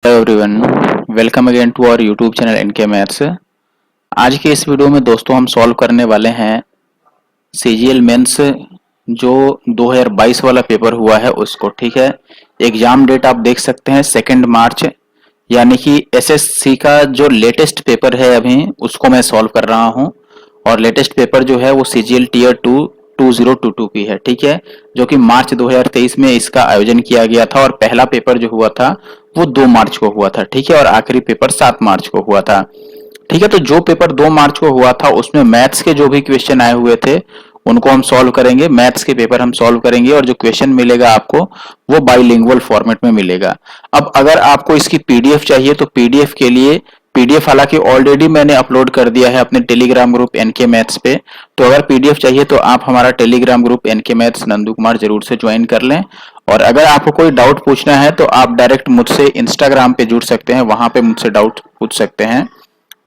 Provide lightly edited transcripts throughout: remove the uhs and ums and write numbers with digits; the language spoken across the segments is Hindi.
Hello everyone, welcome again to our YouTube channel N K maths. आज के इस वीडियो में दोस्तों हम सॉल्व करने वाले हैं सीजीएल मेंस जो 2022 वाला पेपर हुआ है उसको। ठीक है, एग्जाम डेट आप देख सकते हैं 2 मार्च, यानी कि एसएससी का जो लेटेस्ट पेपर है अभी उसको मैं सॉल्व कर रहा हूं। और लेटेस्ट पेपर जो है वो सीजीएल टीयर 2 2022 की है। ठीक है, जो कि मार्च 2023 में इसका आयोजन किया गया था और पहला पेपर जो हुआ था वो 2 मार्च को हुआ था। ठीक है, और आखिरी पेपर 7 मार्च को हुआ था। ठीक है, तो जो पेपर 2 मार्च को हुआ था उसमें मैथ्स के जो भी क्वेश्चन आए हुए थे उनको हम सॉल्व करेंगे। मैथ्स के पेपर हम सॉल्व करेंगे और जो क्वेश्चन मिलेगा आपको वो बाइलिंगुअल फॉर्मेट में मिलेगा। अब अगर आपको इसकी पीडीएफ चाहिए तो पीडीएफ के लिए पीडीएफ हालांकि ऑलरेडी मैंने अपलोड कर दिया है अपने टेलीग्राम ग्रुप एनके मैथ्स पे। तो अगर पीडीएफ चाहिए तो आप हमारा Telegram group N K maths Nandu Kumar जरूर से ज्वाइन कर लें। और अगर आपको कोई डाउट पूछना है तो आप डायरेक्ट मुझसे इंस्टाग्राम पे जुड़ सकते हैं, वहां पे मुझसे डाउट पूछ सकते हैं।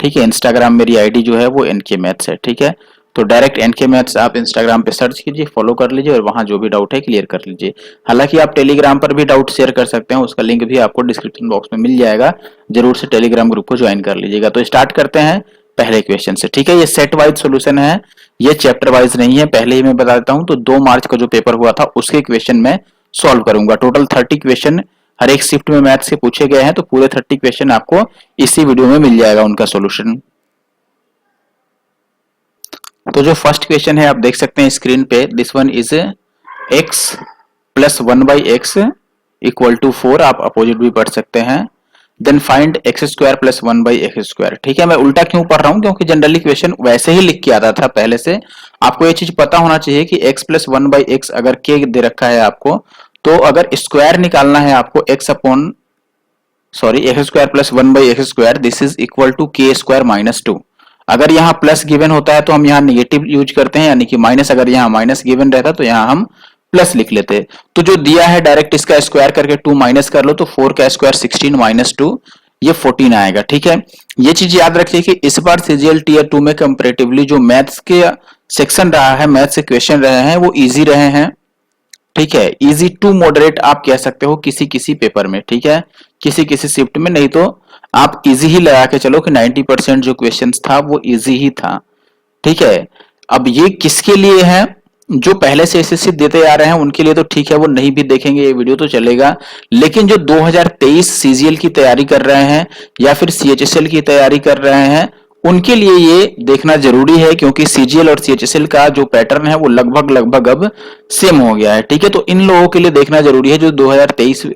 ठीक है, इंस्टाग्राम मेरी आईडी जो है वो एनके मैथ्स है। ठीक है, तो डायरेक्ट एनके मैथ्स आप इंस्टाग्राम पे सर्च कीजिए, फॉलो कर लीजिए और वहां जो भी डाउट है क्लियर कर लीजिए। हालांकि आप टेलीग्राम पर भी डाउट शेयर कर सकते हैं, उसका लिंक भी आपको डिस्क्रिप्शन बॉक्स में मिल जाएगा। जरूर से टेलीग्राम ग्रुप को ज्वाइन कर लीजिएगा। तो स्टार्ट करते हैं पहले क्वेश्चन से। ठीक है, ये सेट वाइज सोल्यूशन है, ये चैप्टर वाइज नहीं है, पहले ही मैं बता देता हूं। तो 2 मार्च का जो पेपर हुआ था उसके क्वेश्चन में सॉल्व करूंगा। टोटल 30 क्वेश्चन हर एक शिफ्ट में मैथ्स के पूछे गए हैं, तो पूरे 30 क्वेश्चन आपको इसी वीडियो में मिल जाएगा उनका सॉल्यूशन। तो जो फर्स्ट क्वेश्चन है आप देख सकते हैं स्क्रीन पे, this one is x plus 1/x equal to 4। आप अपोजिट भी पढ़ सकते हैं। Then find x square plus 1/x square. ठीक है, मैं उल्टा क्यों पढ़ रहा हूं, क्योंकि जनरली क्वेश्चन वैसे ही लिख के आता था पहले से। आपको ये चीज पता होना चाहिए कि x प्लस 1/x अगर k दे रखा है आपको, तो अगर स्क्वायर निकालना है आपको x square plus 1/x square, this is equal to k square minus 2। अगर यहाँ प्लस गिवन होता है तो हम यहाँ निगेटिव यूज करते हैं, यानी कि माइनस। अगर यहाँ माइनस गिवन रहता तो यहाँ हम प्लस लिख लेते। तो जो दिया है डायरेक्ट इसका स्क्वायर करके 2 माइनस कर लो, तो 4 का स्क्वायर 16 माइनस 2 ये 14 आएगा। ठीक है, ये चीज याद रखिए कि इस बार सीजीएल टीयर 2 में कंपैरेटिवली जो मैथ्स के सेक्शन रहा है, मैथ्स से क्वेश्चन रहे हैं वो इजी रहे हैं। ठीक है, इजी टू मॉडरेट आप कह सकते हो किसी किसी पेपर में। ठीक है, किसी किसी शिफ्ट में, नहीं तो आप इजी ही लगा के चलो कि 90% जो क्वेश्चंस था वो इजी ही था। ठीक है, अब ये किसके लिए है, जो पहले से एसएससी देते आ रहे हैं उनके लिए तो ठीक है, वो नहीं भी देखेंगे ये वीडियो तो चलेगा। लेकिन जो 2023 सीजीएल की तैयारी कर रहे हैं या फिर सीएचएसएल की तैयारी कर रहे हैं उनके लिए ये देखना जरूरी है, क्योंकि सीजीएल और सीएचएसएल का जो पैटर्न है वो लगभग लगभग अब सेम हो गया है। ठीक है, तो इन लोगों के लिए देखना जरूरी है जो 2023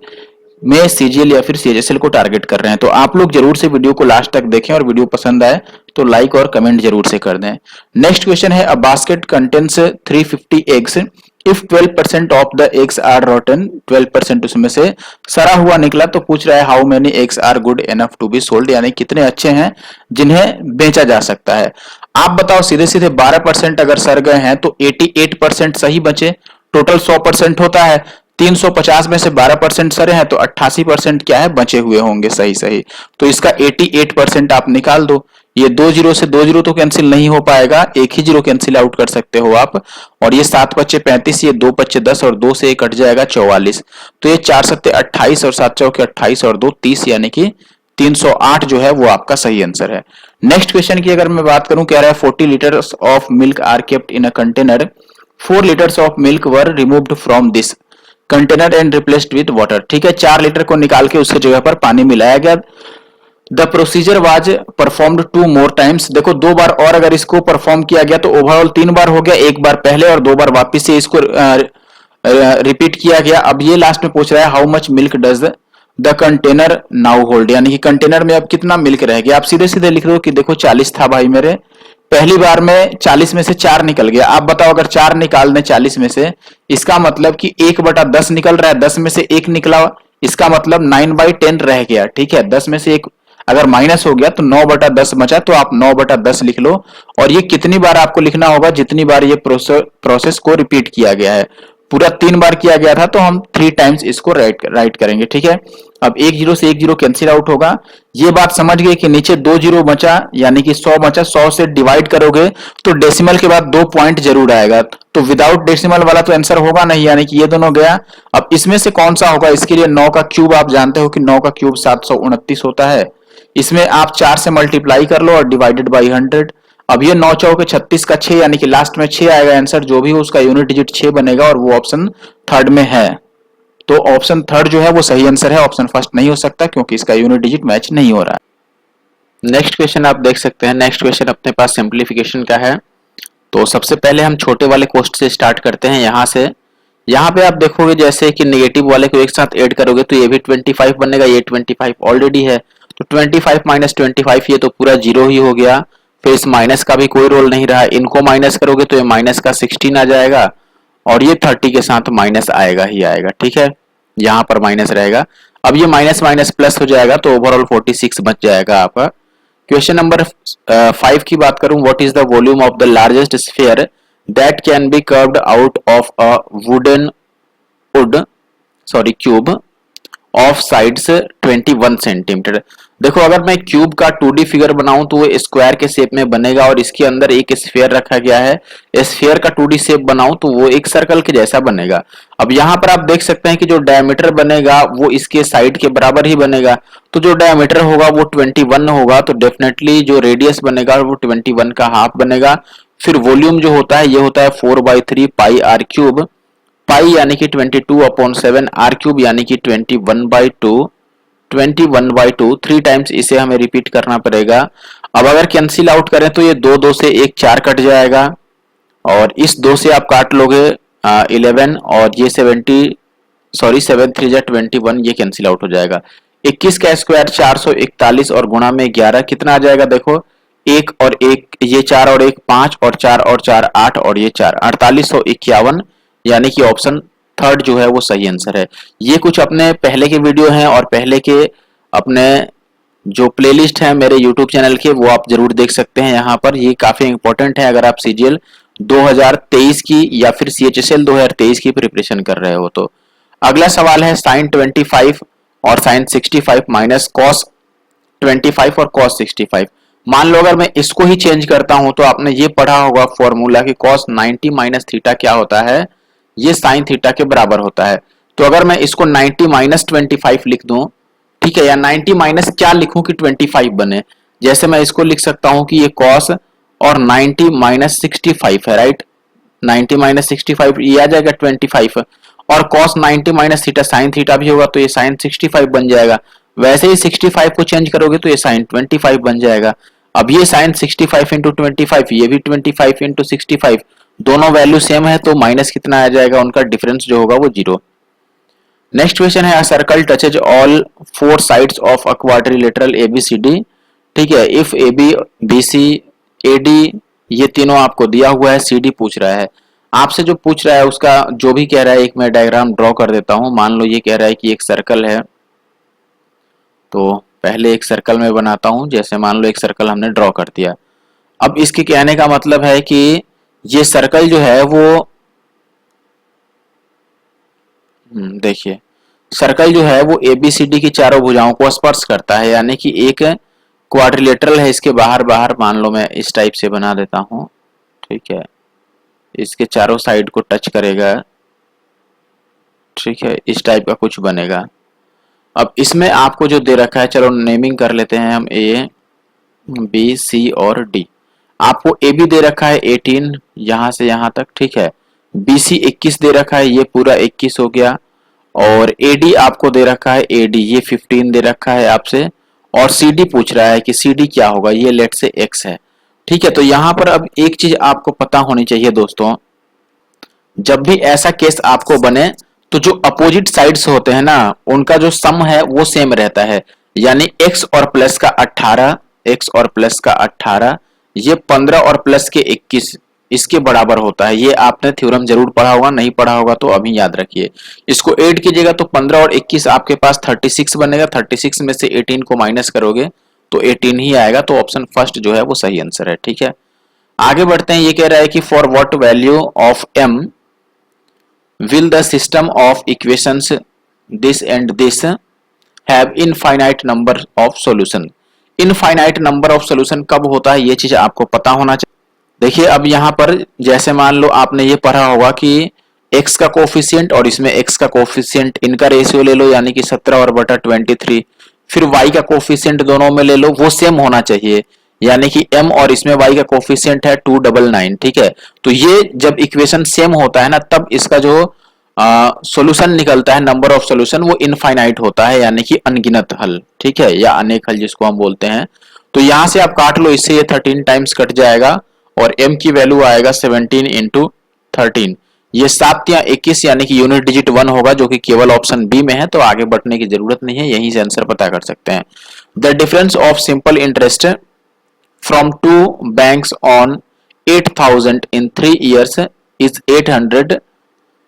में सीजीएल या फिर सीएचएसएल को टारगेट कर रहे हैं। तो आप लोग जरूर से वीडियो को लास्ट तक देखें और वीडियो पसंद आए तो लाइक और कमेंट जरूर से कर दें। नेक्स्ट क्वेश्चन है, a basket contains 350 eggs if 12% of the eggs are rotten, 12% उसमें से सड़ा हुआ निकला, तो पूछ रहा है how many eggs are good enough to be sold, यानी कितने अच्छे हैं जिन्हें बेचा जा सकता है। आप बताओ सीधे सीधे 12% अगर सड़ गए हैं तो 88% सही बचे। टोटल 100% होता है, 350 में से 12% सरे हैं तो 88% क्या है बचे हुए होंगे सही सही। तो इसका 88% आप निकाल दो। ये 2 जीरो से 2 जीरो तो कैंसिल नहीं हो पाएगा, एक ही जीरो कैंसिल आउट कर सकते हो आप। और ये 7 पच्चे 35, ये 2 पच्चे 10 और 2 से 1 कट जाएगा 44। तो ये 4 सत्ते 28 और 7 चौके 28 और 2 30, यानी कि 308 जो है वो आपका सही आंसर है। नेक्स्ट क्वेश्चन की अगर मैं बात करूं, कह रहा है 40 litres of milk are kept in a container, 4 litres of milk were removed from this container and replaced with water. ठीक है, 4 लीटर को निकाल के उसकी जगह पर पानी मिलाया गया। The procedure was performed 2 more times. देखो 2 बार और अगर इसको परफॉर्म किया गया तो ओवरऑल 3 बार हो गया, 1 बार पहले और 2 बार वापिस से इसको रिपीट किया गया। अब ये लास्ट में पूछ रहा है how much milk does the container now hold, यानी कि कंटेनर में अब कितना मिल्क रह गया। आप सीधे सीधे लिख दो कि देखो 40 था भाई मेरे, पहली बार में 40 में से 4 निकल गया। आप बताओ अगर 4 निकाल दें 40 में से, इसका मतलब कि 1/10 निकल रहा है, 10 में से 1 निकला, इसका मतलब 9/10 रह गया। ठीक है, 10 में से 1 अगर माइनस हो गया तो 9/10 बचा, तो आप 9/10 लिख लो। और ये कितनी बार आपको लिखना होगा, जितनी बार ये प्रोसेस को रिपीट किया गया है। पूरा 3 बार किया गया था तो हम 3 टाइम्स इसको राइट करेंगे, ठीक है। अब एक जीरो से एक जीरो कैंसिल आउट होगा। ये बात समझ गए कि नीचे 2 जीरो बचा यानी कि 100 बचा, 100 से डिवाइड करोगे तो डेसिमल के बाद 2 पॉइंट जरूर आएगा, तो विदाउट डेसिमल वाला तो आंसर होगा नहीं, यानी कि ये दोनों गया। अब इसमें से कौन सा होगा, इसके लिए 9 का क्यूब आप जानते हो कि 9 का क्यूब 729 होता है। इसमें आप 4 से मल्टीप्लाई कर लो और डिवाइडेड बाई 100। अब ये 9 चौके 36 का 6 यानी कि लास्ट में 6 आएगा आंसर, जो भी हो उसका यूनिट डिजिट 6 बनेगा और वो ऑप्शन थर्ड में है। तो ऑप्शन थर्ड जो है वो सही आंसर है, ऑप्शन फर्स्ट नहीं हो सकता क्योंकि इसका यूनिट डिजिट मैच नहीं हो रहा है। नेक्स्ट क्वेश्चन आप देख सकते हैं। नेक्स्ट क्वेश्चन अपने पास सिंप्लीफिकेशन का है। तो सबसे पहले हम छोटे वाले क्वेश्चन से स्टार्ट करते हैं। यहाँ पे आप देखोगे जैसे कि नेगेटिव वाले को एक साथ ऐड करोगे तो ये भी 25 बनेगा, ये 25 ऑलरेडी है तो 25 माइनस 25 ये तो पूरा जीरो ही हो गया। फिर इस माइनस का भी कोई रोल नहीं रहा, इनको माइनस करोगे तो ये माइनस का 16 आ जाएगा और ये 30 के साथ माइनस आएगा ही आएगा, ठीक है। यहाँ पर माइनस रहेगा। अब ये माइनस माइनस प्लस हो जाएगा तो ओवरऑल 46 बच जाएगा आपका। क्वेश्चन नंबर 5 की बात करूं, what is the volume of the largest sphere that can be curved out of a cube of sides 21 centimetre. देखो अगर मैं क्यूब का 2D फिगर बनाऊं तो वो स्क्वायर के शेप में बनेगा और इसके अंदर एक स्फीयर रखा गया है। स्फीयर का 2D शेप बनाऊं तो वो एक सर्कल के जैसा बनेगा। अब यहाँ पर आप देख सकते हैं कि जो डायमीटर बनेगा वो इसके साइड के बराबर ही बनेगा, तो जो डायमीटर होगा वो 21 होगा, तो डेफिनेटली जो रेडियस बनेगा वो 21 का हाफ बनेगा। फिर वॉल्यूम जो होता है ये होता है 4/3 पाई आर क्यूब, पाई यानी कि 22/7, आर क्यूब यानी कि 21/2 3 टाइम्स इसे हमें रिपीट करना पड़ेगा। अब अगर कैंसिल आउट करें तो ये 2 से 1 4 कट जाएगा और इस 2 से आप काट लोगे 11 और ये 7 3 जा 21, ये कैंसिल आउट हो जाएगा। 21 का स्क्वायर 441 और गुणा में 11 कितना आ जाएगा, देखो 1 और 1 ये 4 और 1 5 और 4 और 4 8 और ये 4 4851, यानी कि ऑप्शन थर्ड जो है वो सही आंसर है। ये कुछ अपने पहले के वीडियो हैं और पहले के अपने जो प्लेलिस्ट है मेरे यूट्यूब चैनल के वो आप जरूर देख सकते हैं। यहाँ पर ये काफी इंपॉर्टेंट है अगर आप सीजीएल 2023 की या फिर सीएचएसएल 2023 की प्रिपरेशन कर रहे हो तो। अगला सवाल है साइन 25 और साइन 65 माइनस कॉस 25 और कॉस 65। मान लो अगर मैं इसको ही चेंज करता हूं तो आपने ये पढ़ा होगा फॉर्मूला कि कॉस 90 माइनस थीटा क्या होता है, ये साइन थीटा के बराबर होता है। तो अगर मैं इसको 90 माइनस 25 लिख दूं, ठीक है, या 90 माइनस क्या लिखूं कि 25 बने, जैसे मैं इसको लिख सकता हूं कि ये कॉस और 90 माइनस 65 है, राइट। 90 माइनस 65 ये आ जाएगा 25 और cos 90 minus theta sine theta भी होगा तो ये साइन 65 बन जाएगा। वैसे ही 65 को चेंज करोगे तो ये साइन 25 बन जाएगा। अब ये साइन 65 इंटू 25, ये भी 25 इंटू 65, दोनों वैल्यू सेम है तो माइनस कितना आ जाएगा, उनका डिफरेंस जो होगा वो 0। नेक्स्ट क्वेश्चन है, circle touches all 4 sides of a quadrilateral A B C D, ठीक है। इफ AB BC AD ये तीनों आपको दिया हुआ है, CD पूछ रहा है आपसे, जो पूछ रहा है उसका जो भी कह रहा है, एक मैं डायग्राम ड्रॉ कर देता हूं। मान लो ये कह रहा है कि एक सर्कल है, तो पहले एक सर्कल में बनाता हूं। जैसे मान लो एक सर्कल हमने ड्रॉ कर दिया। अब इसके कहने का मतलब है कि ये सर्कल जो है वो देखिए सर्कल जो है वो ABCD की चारों भुजाओं को स्पर्श करता है, यानी कि एक क्वाड्रिलेटरल है, इसके बाहर बाहर मान लो मैं इस टाइप से बना देता हूं, ठीक है, इसके चारों साइड को टच करेगा, ठीक है, इस टाइप का कुछ बनेगा। अब इसमें आपको जो दे रखा है, चलो नेमिंग कर लेते हैं हम A B C और D। आपको AB दे रखा है 18 यहां से यहां तक, ठीक है। BC 21 दे रखा है, ये पूरा 21 हो गया। और AD आपको दे रखा है AD, ये 15 दे रखा है आपसे। और CD पूछ रहा है कि CD क्या होगा, ये लेट से X है, ठीक है। तो यहां पर अब एक चीज आपको पता होनी चाहिए दोस्तों, जब भी ऐसा केस आपको बने तो जो अपोजिट साइड्स होते हैं ना उनका जो सम है वो सेम रहता है, यानी x और प्लस का 18, x और प्लस का 18, ये 15 और प्लस के 21 इसके बराबर होता है। ये आपने थ्योरम जरूर पढ़ा होगा, नहीं पढ़ा होगा तो अभी याद रखिए। इसको ऐड कीजिएगा तो 15 और 21 आपके पास 36 बनेगा। 36 में से 18 को माइनस करोगे तो 18 ही आएगा, तो ऑप्शन फर्स्ट जो है वो सही आंसर है, ठीक है। आगे बढ़ते हैं। ये कह रहा है कि for what value of m will the system of equations this and this have infinite number of solution। Infinite number of solution कब होता है, ये चीज आपको पता होना चाहिए। देखिए अब यहाँ पर जैसे मान लो आपने ये पढ़ा होगा कि x का कोफिशिएंट और इसमें x का कोफिशिएंट, इनका रेशियो ले लो यानी कि 17 और बटा 23, फिर y का कोफिशिएंट दोनों में ले लो, वो सेम होना चाहिए यानी कि m और इसमें y का कोफिशिएंट है 299। ठीक है, तो ये जब इक्वेशन सेम होता है ना तब इसका जो सॉल्यूशन निकलता है, नंबर ऑफ सॉल्यूशन, वो इनफाइनाइट होता है यानी कि अनगिनत हल। ठीक है, या अनेक हल जिसको हम बोलते हैं। तो यहां से आप काट लो, इससे ये 13 टाइम्स कट जाएगा और m की वैल्यू आएगा 17 इंटू 13, ये 7 या 21 यानी कि यूनिट डिजिट 1 होगा, जो कि केवल ऑप्शन बी में है, तो आगे बढ़ने की जरूरत नहीं है, यहीं से आंसर पता कर सकते हैं। The difference of simple interest from two banks on 8,000 in 3 years is 800।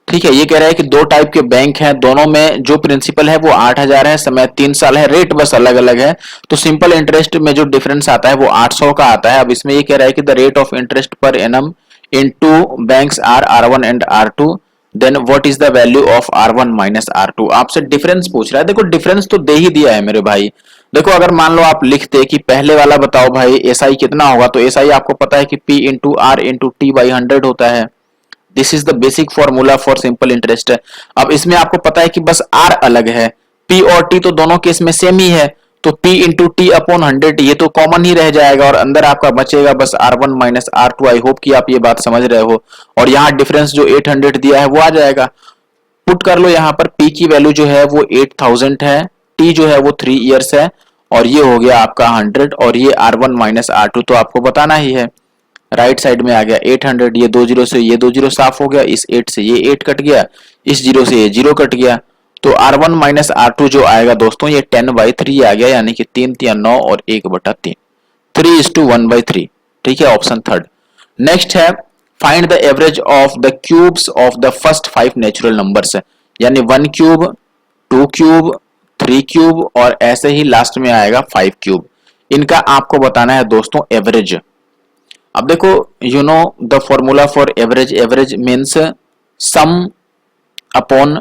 ठीक है, ये कह रहा है कि दो टाइप के बैंक हैं, दोनों में जो प्रिंसिपल है वो 8,000 है, समय 3 साल है, रेट बस अलग अलग है। तो सिंपल इंटरेस्ट में जो डिफरेंस आता है वो 800 का आता है। अब इसमें ये कह रहा है कि the rate of interest per annum in two banks are R1 and R2, then what is the value of R1 minus R2। आपसे डिफरेंस पूछ रहा है। देखो डिफरेंस तो दे ही दिया है मेरे भाई। देखो अगर मान लो आप लिखते कि पहले वाला बताओ भाई SI कितना होगा, तो SI आपको पता है कि P into R into T by 100 होता है। This is the basic formula for simple interest. अब इसमें आपको पता है कि बस R अलग है, P और T तो दोनों केस में सेम ही है, तो P इंटू टी अपॉन 100 ये तो कॉमन ही रह जाएगा और अंदर आपका बचेगा बस R1 minus R2। I hope कि आप ये बात समझ रहे हो। और यहाँ डिफरेंस जो 800 दिया है वो आ जाएगा, पुट कर लो यहाँ पर। P की वैल्यू जो है वो 8,000 है, T जो है वो 3 इयर्स है, और ये हो गया आपका 100, और ये R1 माइनस R2 तो आपको बताना ही है। राइट साइड में आ गया 800, ये 2 जीरो से ये 2 जीरो साफ हो गया, इस 8 से ये 8 कट गया, इस जीरो से ये जीरो कट गया, तो R1 माइनस R2 जो आएगा दोस्तों ये 10/3 आ गया, यानी कि 3 या 9 और 1/3, 3:1/3। ठीक है, ऑप्शन थर्ड। नेक्स्ट है find the average of the cubes of the first 5 natural numbers, यानी 1 क्यूब, 2 क्यूब, 3 क्यूब और ऐसे ही लास्ट में आएगा 5 क्यूब। इनका आपको बताना है दोस्तों एवरेज। अब देखो you know the formula for average, average means some upon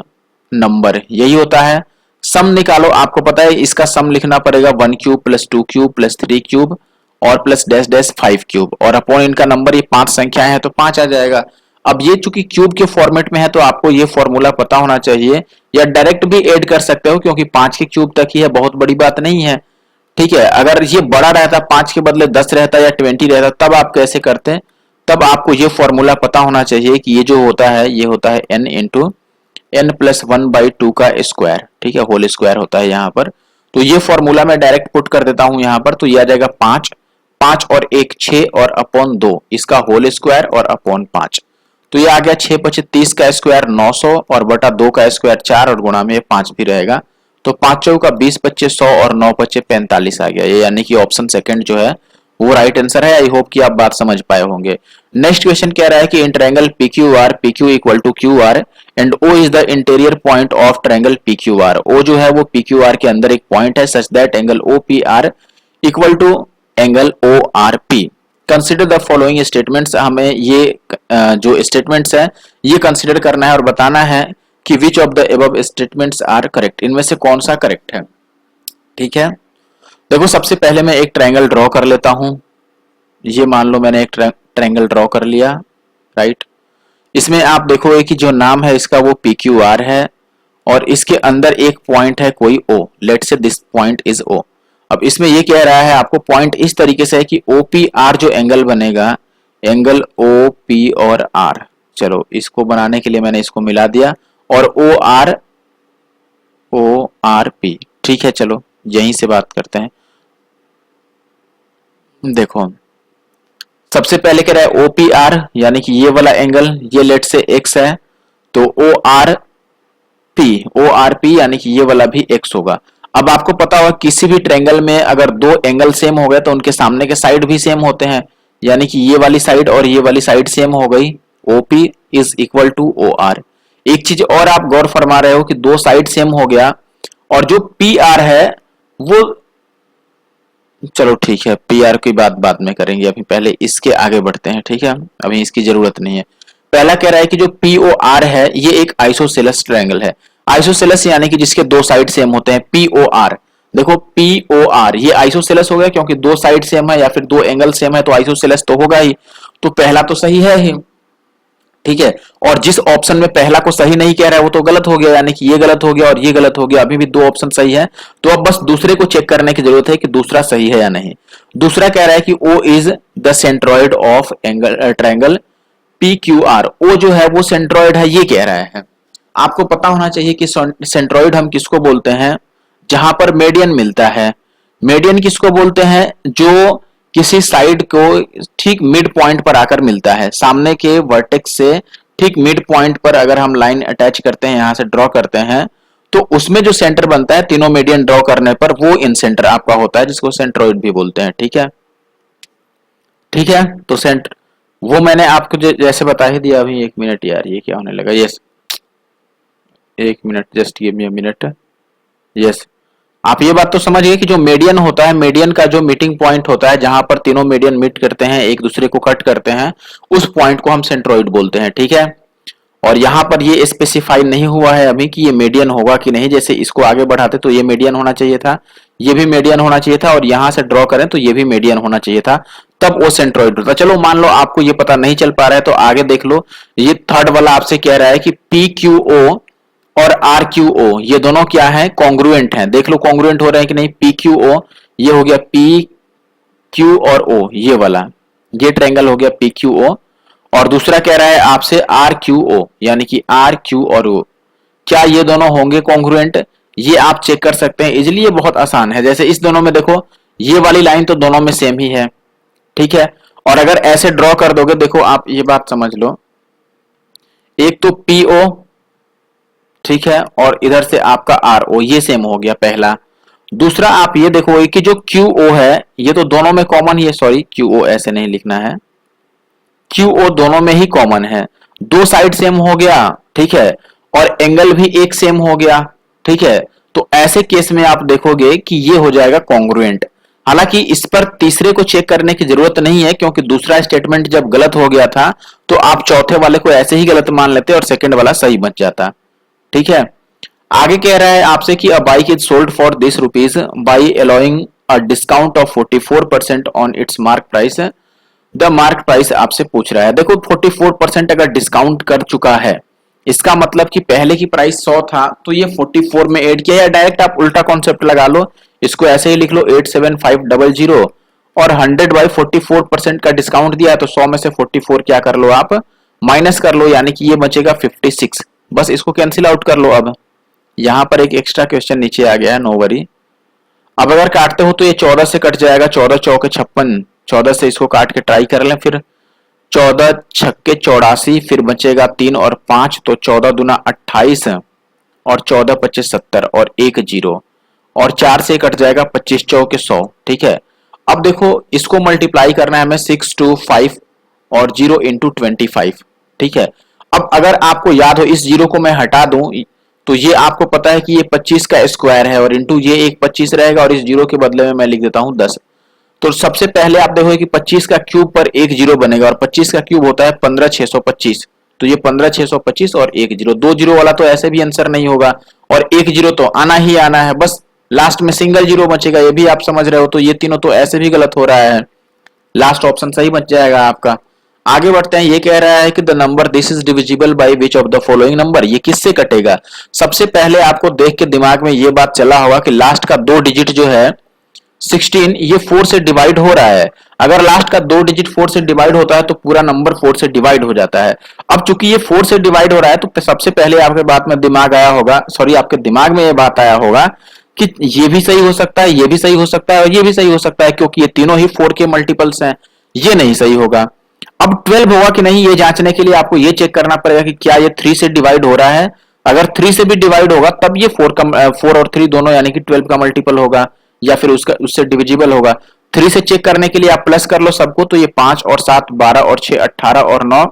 number, यही होता है। सम निकालो, आपको पता है इसका सम लिखना पड़ेगा 1 cube plus 2 cube plus 3 cube और प्लस डैश डैश 5 क्यूब, और अपॉन इनका नंबर ये 5 संख्याएं हैं तो 5 आ जाएगा। अब ये चूंकि क्यूब के फॉर्मेट में है तो आपको ये फॉर्मूला पता होना चाहिए, या डायरेक्ट भी ऐड कर सकते हो क्योंकि 5 के क्यूब तक ही है, बहुत बड़ी बात नहीं है। ठीक है, अगर ये बड़ा रहता 5 के बदले 10 रहता या 20 रहता तब आप कैसे करते, तब आपको ये फॉर्मूला पता होना चाहिए कि ये जो होता है ये होता है n इंटू n प्लस 1/2 का स्क्वायर। ठीक है, होल स्क्वायर होता है यहाँ पर। तो ये फॉर्मूला मैं डायरेक्ट पुट कर देता हूं यहाँ पर, तो ये आ जाएगा 5, 5 और 1 6 और अपॉन 2 इसका होल स्क्वायर और अपॉन 5, तो ये आ गया 6 25 30 का स्क्वायर 900 और बटा 2 का स्क्वायर 4 और गुणा में 5 भी रहेगा, तो 5 चौका 20 25 100 और 9 25 45 आ गया। ये यानी कि ऑप्शन सेकंड जो है वो राइट आंसर है। आई होप कि आप बात समझ पाए होंगे। नेक्स्ट क्वेश्चन कह रहा है कि in triangle PQR PQ equal to QR and O is the interior point of triangle PQR। O जो है वो PQR के अंदर एक पॉइंट है such that angle OPR equal to angle ORP। Consider the following statements, हमें ये जो स्टेटमेंट्स है ये कंसिडर करना है और बताना है कि which of the above statements are correct, इनमें से कौन सा करेक्ट है। ठीक है, देखो सबसे पहले मैं एक ट्रायंगल ड्रॉ कर लेता हूं। ये मान लो मैंने एक ट्रायंगल ड्रॉ कर लिया, राइट। इसमें आप देखोगे कि जो नाम है इसका वो PQR है और इसके अंदर एक पॉइंट है कोई O, लेट से दिस पॉइंट इज O। अब इसमें ये कह रहा है आपको पॉइंट इस तरीके से है कि OPR जो एंगल बनेगा, एंगल OP और R, चलो इसको बनाने के लिए मैंने इसको मिला दिया, और ORP। ठीक है, चलो यहीं से बात करते हैं। देखो सबसे पहले कह रहा है OPR यानी कि ये वाला एंगल, ये लेट से x है, तो ORP यानी कि ये वाला भी x होगा। अब आपको पता होगा किसी भी ट्रायंगल में अगर दो एंगल सेम हो गए तो उनके सामने के साइड भी सेम होते हैं, यानी कि ये वाली साइड और ये वाली साइड सेम हो गई, OP is equal to OR। एक चीज और आप गौर फरमा रहे हो कि दो साइड सेम हो गया, और जो PR है वो, चलो ठीक है PR की बात बाद में करेंगे, अभी पहले इसके आगे बढ़ते हैं। ठीक है, अभी इसकी जरूरत नहीं है। पहला कह रहा है कि जो POR है ये एक आइसोसेलेस ट्रायंगल है। आइसोसेलेस यानी कि जिसके दो साइड सेम होते हैं, POR। देखो POR ये आइसोसेलेस हो गया क्योंकि दो साइड सेम है या फिर दो एंगल सेम है तो आइसोसेलेस तो होगा ही। तो पहला तो सही है ही, ठीक है। और जिस ऑप्शन में पहला को सही नहीं कह रहा है वो तो गलत हो गया, यानी कि ये गलत हो गया और ये गलत हो गया। अभी भी दो ऑप्शन सही है, तो अब बस दूसरे को चेक करने की जरूरत है कि दूसरा सही है या नहीं। दूसरा कह रहा है कि O is the centroid of angle triangle PQR। O जो है वो सेंट्रॉइड है, ये कह रहा है। आपको पता होना चाहिए कि सेंट्रॉइड हम किसको बोलते हैं, जहां पर मीडियन मिलता है। मीडियन किसको बोलते हैं, जो किसी साइड को ठीक मिड पॉइंट पर आकर मिलता है। सामने के वर्टेक्स से ठीक मिड पॉइंट पर अगर हम लाइन अटैच करते हैं, यहां से ड्रॉ करते हैं, तो उसमें जो सेंटर बनता है तीनों मीडियन ड्रॉ करने पर वो इन सेंटर आपका होता है, जिसको सेंट्रॉइड भी बोलते हैं। ठीक है, ठीक है। तो सेंटर वो मैंने आपको जैसे बता ही दिया। अभी 1 मिनट यार, ये क्या होने लगा। Yes 1 minute, just give me a minute. Yes, आप ये बात तो समझ गए कि जो मीडियन होता है, मीडियन का जो मीटिंग पॉइंट होता है, जहां पर तीनों मीडियन मीट करते हैं, एक दूसरे को कट करते हैं, उस पॉइंट को हम सेंट्रॉइड बोलते हैं। ठीक है, और यहां पर ये स्पेसिफाई नहीं हुआ है अभी कि ये मीडियन होगा कि नहीं। जैसे इसको आगे बढ़ाते तो ये मीडियन होना चाहिए था, ये भी मीडियन होना चाहिए था, और यहां से ड्रॉ करें तो ये भी मीडियन होना चाहिए था, तब वो सेंट्रॉइड होता। चलो मान लो आपको ये पता नहीं चल पा रहा है तो आगे देख लो। ये थर्ड वाला आपसे कह रहा है कि PQO और RQO ये दोनों क्या है, कॉन्ग्रुएंट हैं। देख लो कॉन्ग्रुएंट हो रहे हैं कि नहीं। PQO ये हो गया PQ और O, ये वाला, ये ट्रायंगल हो गया PQO। और दूसरा कह रहा है आपसे RQO, यानी कि RQ और O, क्या ये दोनों होंगे कॉन्ग्रुएंट। ये आप चेक कर सकते हैं इजिली, ये बहुत आसान है। जैसे इस दोनों में देखो, ये वाली लाइन तो दोनों में सेम ही है, ठीक है। और अगर ऐसे ड्रॉ कर दोगे, देखो आप ये बात समझ लो, एक तो PO, ठीक है, और इधर से आपका RO, ये सेम हो गया पहला। दूसरा आप ये देखो कि जो QO है ये तो दोनों में कॉमन ही है। सॉरी, QO ऐसे नहीं लिखना है, QO दोनों में ही कॉमन है। दो साइड सेम हो गया, ठीक है, और एंगल भी एक सेम हो गया, ठीक है। तो ऐसे केस में आप देखोगे कि ये हो जाएगा कॉन्ग्रुएंट। हालांकि इस पर तीसरे को चेक करने की जरूरत नहीं है, क्योंकि दूसरा स्टेटमेंट जब गलत हो गया था तो आप चौथे वाले को ऐसे ही गलत मान लेते और सेकंड वाला सही बच जाता। ठीक है, आगे कह रहा है आपसे कि a bike is sold for this rupees by allowing a discount of 44% on its mark price. The mark price आपसे पूछ रहा है। देखो 44% अगर डिस्काउंट कर चुका है, इसका मतलब कि पहले की प्राइस 100 था तो ये 44 में ऐड किया, या डायरेक्ट आप उल्टा कॉन्सेप्ट लगा लो, इसको ऐसे ही लिख लो 87500, और 100/44% का डिस्काउंट दिया है तो 100 में से 44 क्या कर लो आप, माइनस कर लो, यानी कि ये बचेगा 56। बस इसको कैंसिल आउट कर लो। अब यहां पर एक एक्स्ट्रा क्वेश्चन नीचे आ गया है, नो वरी। अब अगर काटते हो तो ये 14 से कट जाएगा, 14 चौके 56, 14 से इसको काट के ट्राई कर लें, फिर 14 छक्के 84, फिर बचेगा 3 और 5, तो 14 दूना 28 और 14 25 70 और 1 0, और 4 से कट जाएगा 25 चौके 100। ठीक है, अब देखो इसको मल्टीप्लाई करना है हमें 6 2 5 और 0 इंटू 25। ठीक है, अब अगर आपको याद हो इस जीरो को मैं हटा दूं तो ये आपको पता है कि ये 25 का स्क्वायर है, और इंटू ये एक 25 रहेगा, और इस जीरो के बदले में मैं लिख देता हूं 10। तो सबसे पहले आप देखोगे कि 25 का क्यूब पर एक जीरो बनेगा, और 25 का क्यूब होता है 15625, तो ये 15625 और एक जीरो, दो जीरो वाला तो ऐसे भी आंसर नहीं होगा, और एक जीरो तो आना ही आना है, बस लास्ट में सिंगल जीरो बचेगा, ये भी आप समझ रहे हो। तो ये तीनों तो ऐसे भी गलत हो रहा है, लास्ट ऑप्शन सही बच जाएगा आपका। आगे बढ़ते हैं, ये कह रहा है कि the number this is divisible by which of the following number, ये किससे कटेगा। सबसे पहले आपको देख के दिमाग में ये बात चला होगा कि लास्ट का दो डिजिट जो है 16, ये 4 से डिवाइड हो रहा है। अगर लास्ट का दो डिजिट 4 से डिवाइड होता है तो पूरा नंबर 4 से डिवाइड हो जाता है। अब चूंकि ये 4 से डिवाइड हो रहा है तो सबसे पहले आपके बात में दिमाग आया होगा, सॉरी आपके दिमाग में ये बात आया होगा कि ये भी सही हो सकता है, ये भी सही हो सकता है, और ये भी सही हो सकता है, क्योंकि ये तीनों ही 4 के मल्टीपल्स हैं। ये नहीं सही होगा। अब 12 होगा कि नहीं, ये जांचने के लिए आपको ये चेक करना पड़ेगा कि क्या ये 3 से डिवाइड हो रहा है। अगर 3 से भी डिवाइड होगा तब ये 4 और 3 दोनों यानी कि 12 का मल्टीपल होगा, या फिर उससे डिविजिबल होगा। 3 से चेक करने के लिए आप प्लस कर लो सबको, तो ये 5 और 7 12 और 6 18 और 9,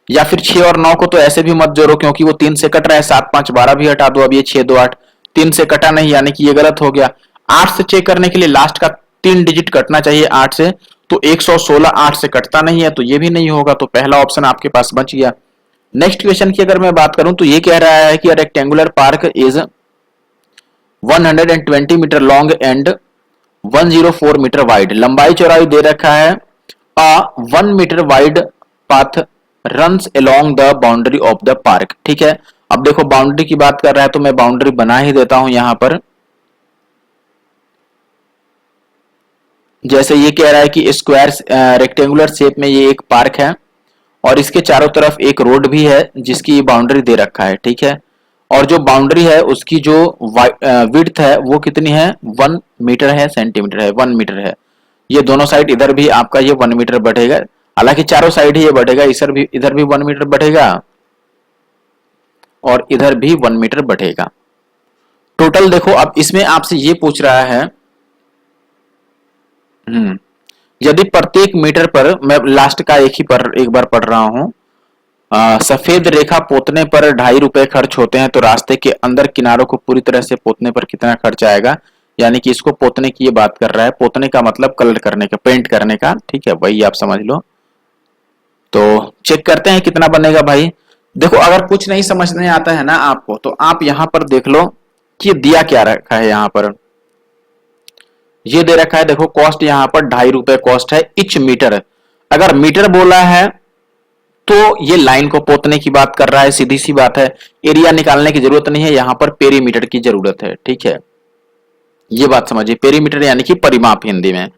या फिर 6 और 9 को तो ऐसे भी मत जोड़ो क्योंकि वो 3 से कट रहा है, 7 5 12 भी हटा दो। अब ये 6 2 8, 3 से कटा नहीं, यानी कि ये गलत हो गया। 8 से चेक करने के लिए लास्ट का 3 डिजिट कटना चाहिए 8 से, तो 116 8 से कटता नहीं है, तो ये भी नहीं होगा, तो पहला ऑप्शन आपके पास बच गया। नेक्स्ट क्वेश्चन की अगर मैं बात करूं तो ये कह रहा है कि rectangular park is 120 metre long and 104 metre wide. लंबाई चौड़ाई दे रखा है। A 1 metre wide path runs along the boundary of the park. ठीक है, अब देखो बाउंड्री की बात कर रहा है तो मैं बाउंड्री बना ही देता हूं यहां पर। जैसे ये कह रहा है कि स्क्वायर रेक्टेंगुलर शेप में ये एक पार्क है और इसके चारों तरफ एक रोड भी है जिसकी बाउंड्री दे रखा है। ठीक है, और जो बाउंड्री है उसकी जो विड्थ है वो कितनी है, 1 मीटर है, सेंटीमीटर है, 1 मीटर है। ये दोनों साइड इधर भी आपका ये 1 मीटर बढ़ेगा, हालांकि चारों साइड ही ये बढ़ेगा, इधर भी 1 मीटर बढ़ेगा और इधर भी 1 मीटर बढ़ेगा। टोटल देखो, अब इसमें आपसे ये पूछ रहा है यदि प्रत्येक मीटर पर, मैं लास्ट का एक बार पढ़ रहा हूं, सफेद रेखा पोतने पर 2.5 रुपए खर्च होते हैं, तो रास्ते के अंदर किनारों को पूरी तरह से पोतने पर कितना खर्च आएगा। यानी कि इसको पोतने की ये बात कर रहा है। पोतने का मतलब कलर करने का, पेंट करने का। ठीक है, वही आप समझ लो। तो चेक करते हैं कितना बनेगा भाई। देखो, अगर कुछ नहीं समझने आता है ना आपको, तो आप यहां पर देख लो कि दिया क्या रखा है। यहां पर ये दे रखा है, देखो कॉस्ट यहां पर 2.5 रुपए कॉस्ट है इच मीटर। अगर मीटर बोला है तो ये लाइन को पोतने की बात कर रहा है, सीधी सी बात है। एरिया निकालने की जरूरत नहीं है, यहां पर पेरीमीटर की जरूरत है। ठीक है, ये बात समझिए, पेरीमीटर यानी कि परिमाप हिंदी में।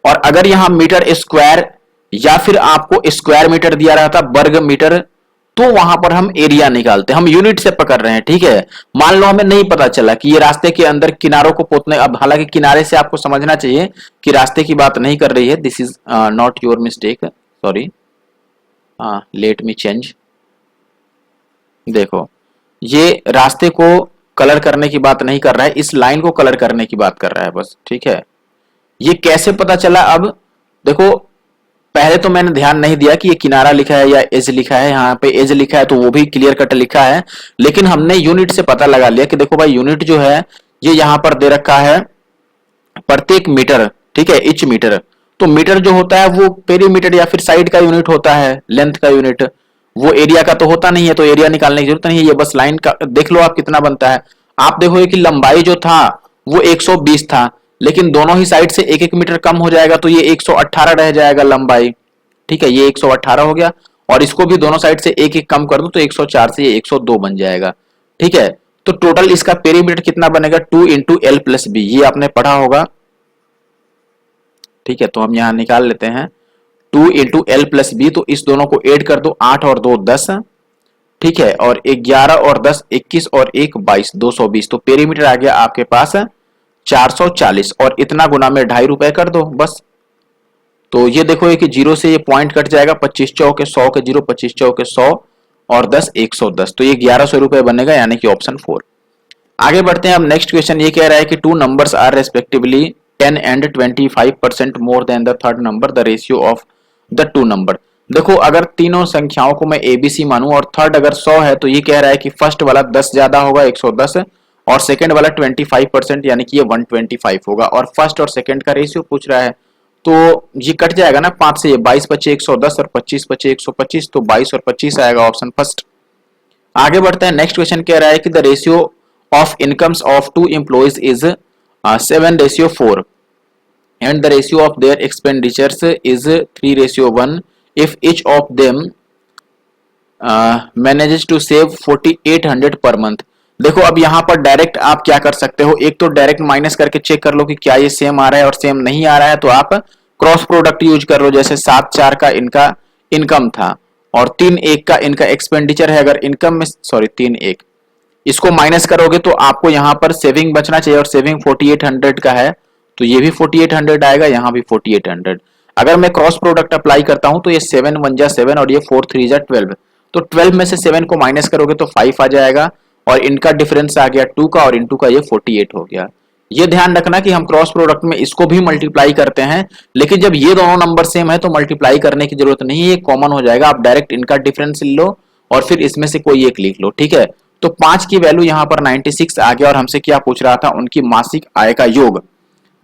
और अगर यहां मीटर स्क्वायर या फिर आपको स्क्वायर मीटर दिया रहा था, वर्ग मीटर, तो वहां पर हम एरिया निकालते हैं, हम यूनिट से पकड़ रहे हैं। ठीक है, मान लो हमें नहीं पता चला कि ये रास्ते के अंदर किनारों को पोतने, अब हालांकि किनारे से आपको समझना चाहिए कि रास्ते की बात नहीं कर रही है। This is not your mistake, sorry, let me change. देखो, ये रास्ते को कलर करने की बात नहीं कर रहा है, इस लाइन को कलर करने की बात कर रहा है बस। ठीक है, ये कैसे पता चला? अब देखो, पहले तो मैंने ध्यान नहीं दिया कि ये किनारा लिखा है या एज लिखा है। यहाँ पे एज लिखा है तो वो भी क्लियर कट लिखा है, लेकिन हमने यूनिट से पता लगा लिया कि देखो भाई, यूनिट जो है ये यहाँ पर दे रखा है प्रत्येक मीटर। ठीक है, इच मीटर, तो मीटर जो होता है वो पेरीमीटर या फिर साइड का यूनिट होता है, लेंथ का यूनिट, वो एरिया का तो होता नहीं है, तो एरिया निकालने की जरूरत नहीं है। ये बस लाइन का देख लो आप कितना बनता है। आप देखोगे कि लंबाई जो था वो 120 था, लेकिन दोनों ही साइड से 1-1 मीटर कम हो जाएगा, तो ये 118 रह जाएगा लंबाई। ठीक है, ये 118 हो गया, और इसको भी दोनों साइड से 1-1 कम कर दो तो 104 से ये 102 बन जाएगा। ठीक है, तो टोटल इसका पेरीमीटर कितना बनेगा, 2 इंटू एल प्लस बी, ये आपने पढ़ा होगा। ठीक है, तो हम यहां निकाल लेते हैं 2 इंटू एल प्लस बी, तो इस दोनों को ऐड कर दो, 8 और 2 10। ठीक है, और 11 और 10 21 और 1 22, 220, तो पेरीमीटर आ गया आपके पास 440, और इतना गुना में 2.5 रुपए कर दो बस। तो ये देखो कि जीरो से ये पॉइंट कट जाएगा, 25 चौके 100 के जीरो, 25 चौके 100 और 10 110, तो ये 1100 रुपए बनेगा, यानी कि ऑप्शन 4। आगे बढ़ते हैं। अब नेक्स्ट क्वेश्चन ये कह रहा है कि 2 numbers are respectively 10 and 25% more than the third number, the ratio of the 2 number. देखो, अगर तीनों संख्याओं को मैं एबीसी मानूं और थर्ड अगर 100 है, तो ये कह रहा है कि फर्स्ट वाला 10 ज्यादा होगा 110, और सेकंड वाला 25% यानी कि ये 125 होगा, और फर्स्ट और सेकंड का रेशियो पूछ रहा है, तो ये कट जाएगा ना 5 से, ये 22 बचे 110 और 25 बचे 125, तो 22 और 25 आएगा ऑप्शन फर्स्ट। आगे बढ़ते हैं। नेक्स्ट क्वेश्चन कह रहा है कि the ratio of incomes of 2 employees is 7:4 and the ratio of their expenditures is 3:1 if each of them manages to save 4800 per month। देखो, अब यहाँ पर डायरेक्ट आप क्या कर सकते हो, एक तो डायरेक्ट माइनस करके चेक कर लो कि क्या ये सेम आ रहा है, और सेम नहीं आ रहा है तो आप क्रॉस प्रोडक्ट यूज कर लो। जैसे 7-4 का इनका इनकम था और 3-1 का इनका एक्सपेंडिचर है। अगर इनकम में, सॉरी 3-1, इसको माइनस करोगे तो आपको यहाँ पर सेविंग बचना चाहिए, और सेविंग 4800 का है, तो ये भी 4800 आएगा, यहाँ भी 4800। अगर मैं क्रॉस प्रोडक्ट अप्लाई करता हूं तो ये 7 1 जा 7 और ये 4 3 जा 12, तो 12 में से 7 को माइनस करोगे तो 5 आ जाएगा, और इनका डिफरेंस आ गया 2 का, और इनटू का ये 48 हो गया। ये ध्यान रखना कि हम क्रॉस प्रोडक्ट में इसको भी मल्टीप्लाई करते हैं, लेकिन जब ये दोनों नंबर सेम है तो मल्टीप्लाई करने की जरूरत नहीं है, ये कॉमन हो जाएगा। आप डायरेक्ट इनका डिफरेंस ले लो और फिर इसमें से कोई एक लिख लो। ठीक है, तो 5 की वैल्यू यहाँ पर 96 आ गया, और हमसे क्या पूछ रहा था, उनकी मासिक आय का योग,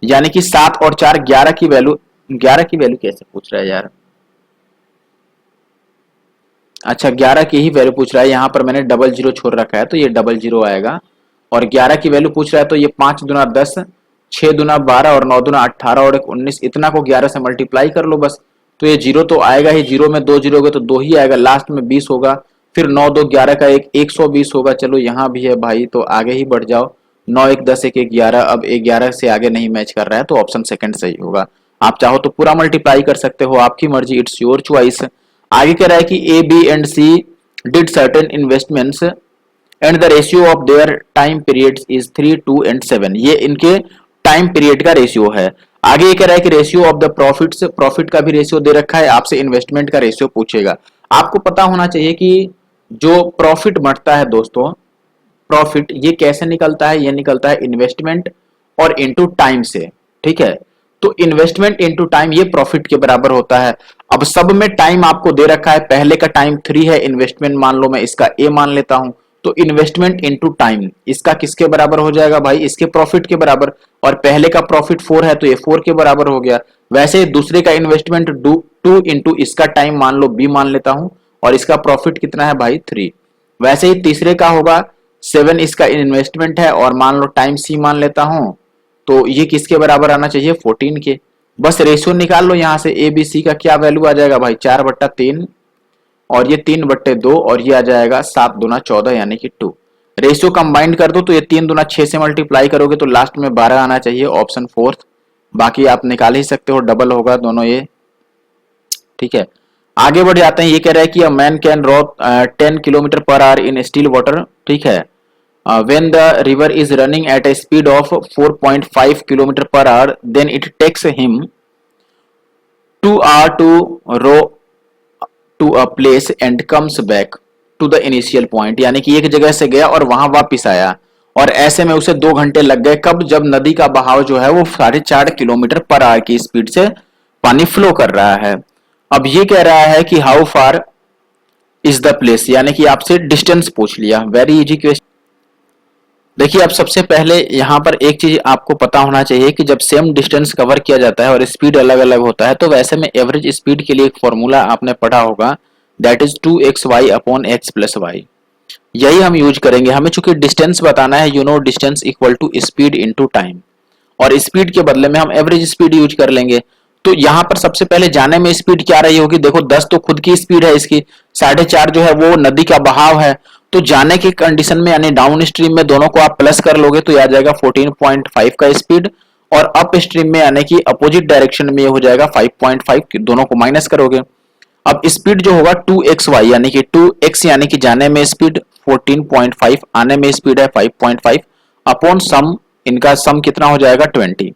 यानी कि 7 और 4 11 की वैल्यू 11 की वैल्यू कैसे पूछ रहा है यार? अच्छा 11 की ही वैल्यू पूछ रहा है, यहाँ पर मैंने डबल जीरो छोड़ रखा है तो ये डबल जीरो आएगा। और 11 की वैल्यू पूछ रहा है तो ये 5 दुना 10, 6 दुना 12 और 9 दुना 18 और 19, इतना को 11 से मल्टीप्लाई कर लो बस। तो ये जीरो तो आएगा ही, जीरो में दो जीरो होगा तो दो ही आएगा, लास्ट में 20 होगा, फिर 9 दो 11 का एक 120 होगा। चलो यहाँ भी है भाई, तो आगे ही बढ़ जाओ। 9 एक 10 एक 11, अब 11 से आगे नहीं मैच कर रहा है तो ऑप्शन सेकंड सही होगा। आप चाहो तो पूरा मल्टीप्लाई कर सकते हो, आपकी मर्जी, इट्स योर चॉइस। आगे कह रहा है कि A B and C did certain investments and the ratio of their time periods is 3, 2 and 7। ये इनके टाइम पीरियड का रेशियो है। आगे ये कह रहा है कि ratio of the profits, profit का भी रेशियो दे रखा है, आपसे इन्वेस्टमेंट का रेशियो पूछेगा। आपको पता होना चाहिए कि जो प्रॉफिट बढ़ता है दोस्तों, प्रॉफिट ये कैसे निकलता है? ये निकलता है इन्वेस्टमेंट और इनटू टाइम से, ठीक है। तो इन्वेस्टमेंट इनटू टाइम ये प्रॉफिट के बराबर होता है। अब सब में टाइम आपको दे रखा है, पहले का टाइम 3 है, इन्वेस्टमेंट मान लो मैं इसका ए मान लेता हूं, तो इन्वेस्टमेंट इनटू टाइम इसका किसके बराबर हो जाएगा भाई? इसके प्रॉफिट के बराबर। और पहले का प्रॉफिट 4 है तो ये 4 के बराबर हो गया। वैसे दूसरे का इन्वेस्टमेंट 2 इंटू इसका टाइम मान लो बी मान लेता हूं, और इसका प्रॉफिट कितना है भाई? 3। वैसे ही तीसरे का होगा 7, इसका इन्वेस्टमेंट है और मान लो टाइम सी मान लेता हूं, तो ये किसके बराबर आना चाहिए? 14 के। बस रेशियो निकाल लो यहाँ से, ए बी सी का क्या वैल्यू आ जाएगा भाई? 4/3 और ये 3/2 और ये आ जाएगा 7 दूना 14 यानी कि 2। रेशियो कंबाइंड कर दो तो ये 3 दूना 6 से मल्टीप्लाई करोगे तो लास्ट में 12 आना चाहिए, ऑप्शन फोर्थ। बाकी आप निकाल ही सकते हो, डबल होगा दोनों ये, ठीक है। आगे बढ़ जाते हैं। ये कह रहा है कि a man can row 10 kilometre per hour in still water, ठीक है। When the river is running at a speed of 4.5 km per hour, then it takes him 2 hours to row to a place and comes back to the initial point। यानी कि एक जगह से गया और वहां वापिस आया, और ऐसे में उसे 2 घंटे लग गए। कब? जब नदी का बहाव जो है वो 4.5 किलोमीटर पर आवर की स्पीड से पानी फ्लो कर रहा है। अब ये कह रहा है कि how far is the place, यानी कि आपसे डिस्टेंस पूछ लिया। Very easy question. देखिए अब सबसे पहले यहाँ पर एक चीज आपको पता होना चाहिए कि जब सेम डिस्टेंस कवर किया जाता है और स्पीड अलग अलग होता है, तो वैसे में एवरेज स्पीड के लिए एक फॉर्मूला आपने पढ़ा होगा, that is 2xy upon x plus y. यही हम यूज करेंगे। हमें चूंकि डिस्टेंस बताना है, you know distance equal to speed into time, और स्पीड के बदले में हम एवरेज स्पीड यूज कर लेंगे। तो यहाँ पर सबसे पहले जाने में स्पीड क्या रही होगी? देखो 10 तो खुद की स्पीड है इसकी, 4.5 जो है वो नदी का बहाव है। तो जाने की कंडीशन में यानी डाउन स्ट्रीम में दोनों को आप प्लस कर लोगे तो यह आ जाएगा 14.5 का स्पीड, और अप स्ट्रीम में यानी कि अपोजिट डायरेक्शन में ये हो जाएगा 5.5, दोनों को माइनस करोगे। अब स्पीड जो होगा 2xy यानी कि 2x यानी कि जाने में स्पीड 14.5, आने में स्पीड है 5.5 अपॉन सम, इनका सम कितना हो जाएगा 20।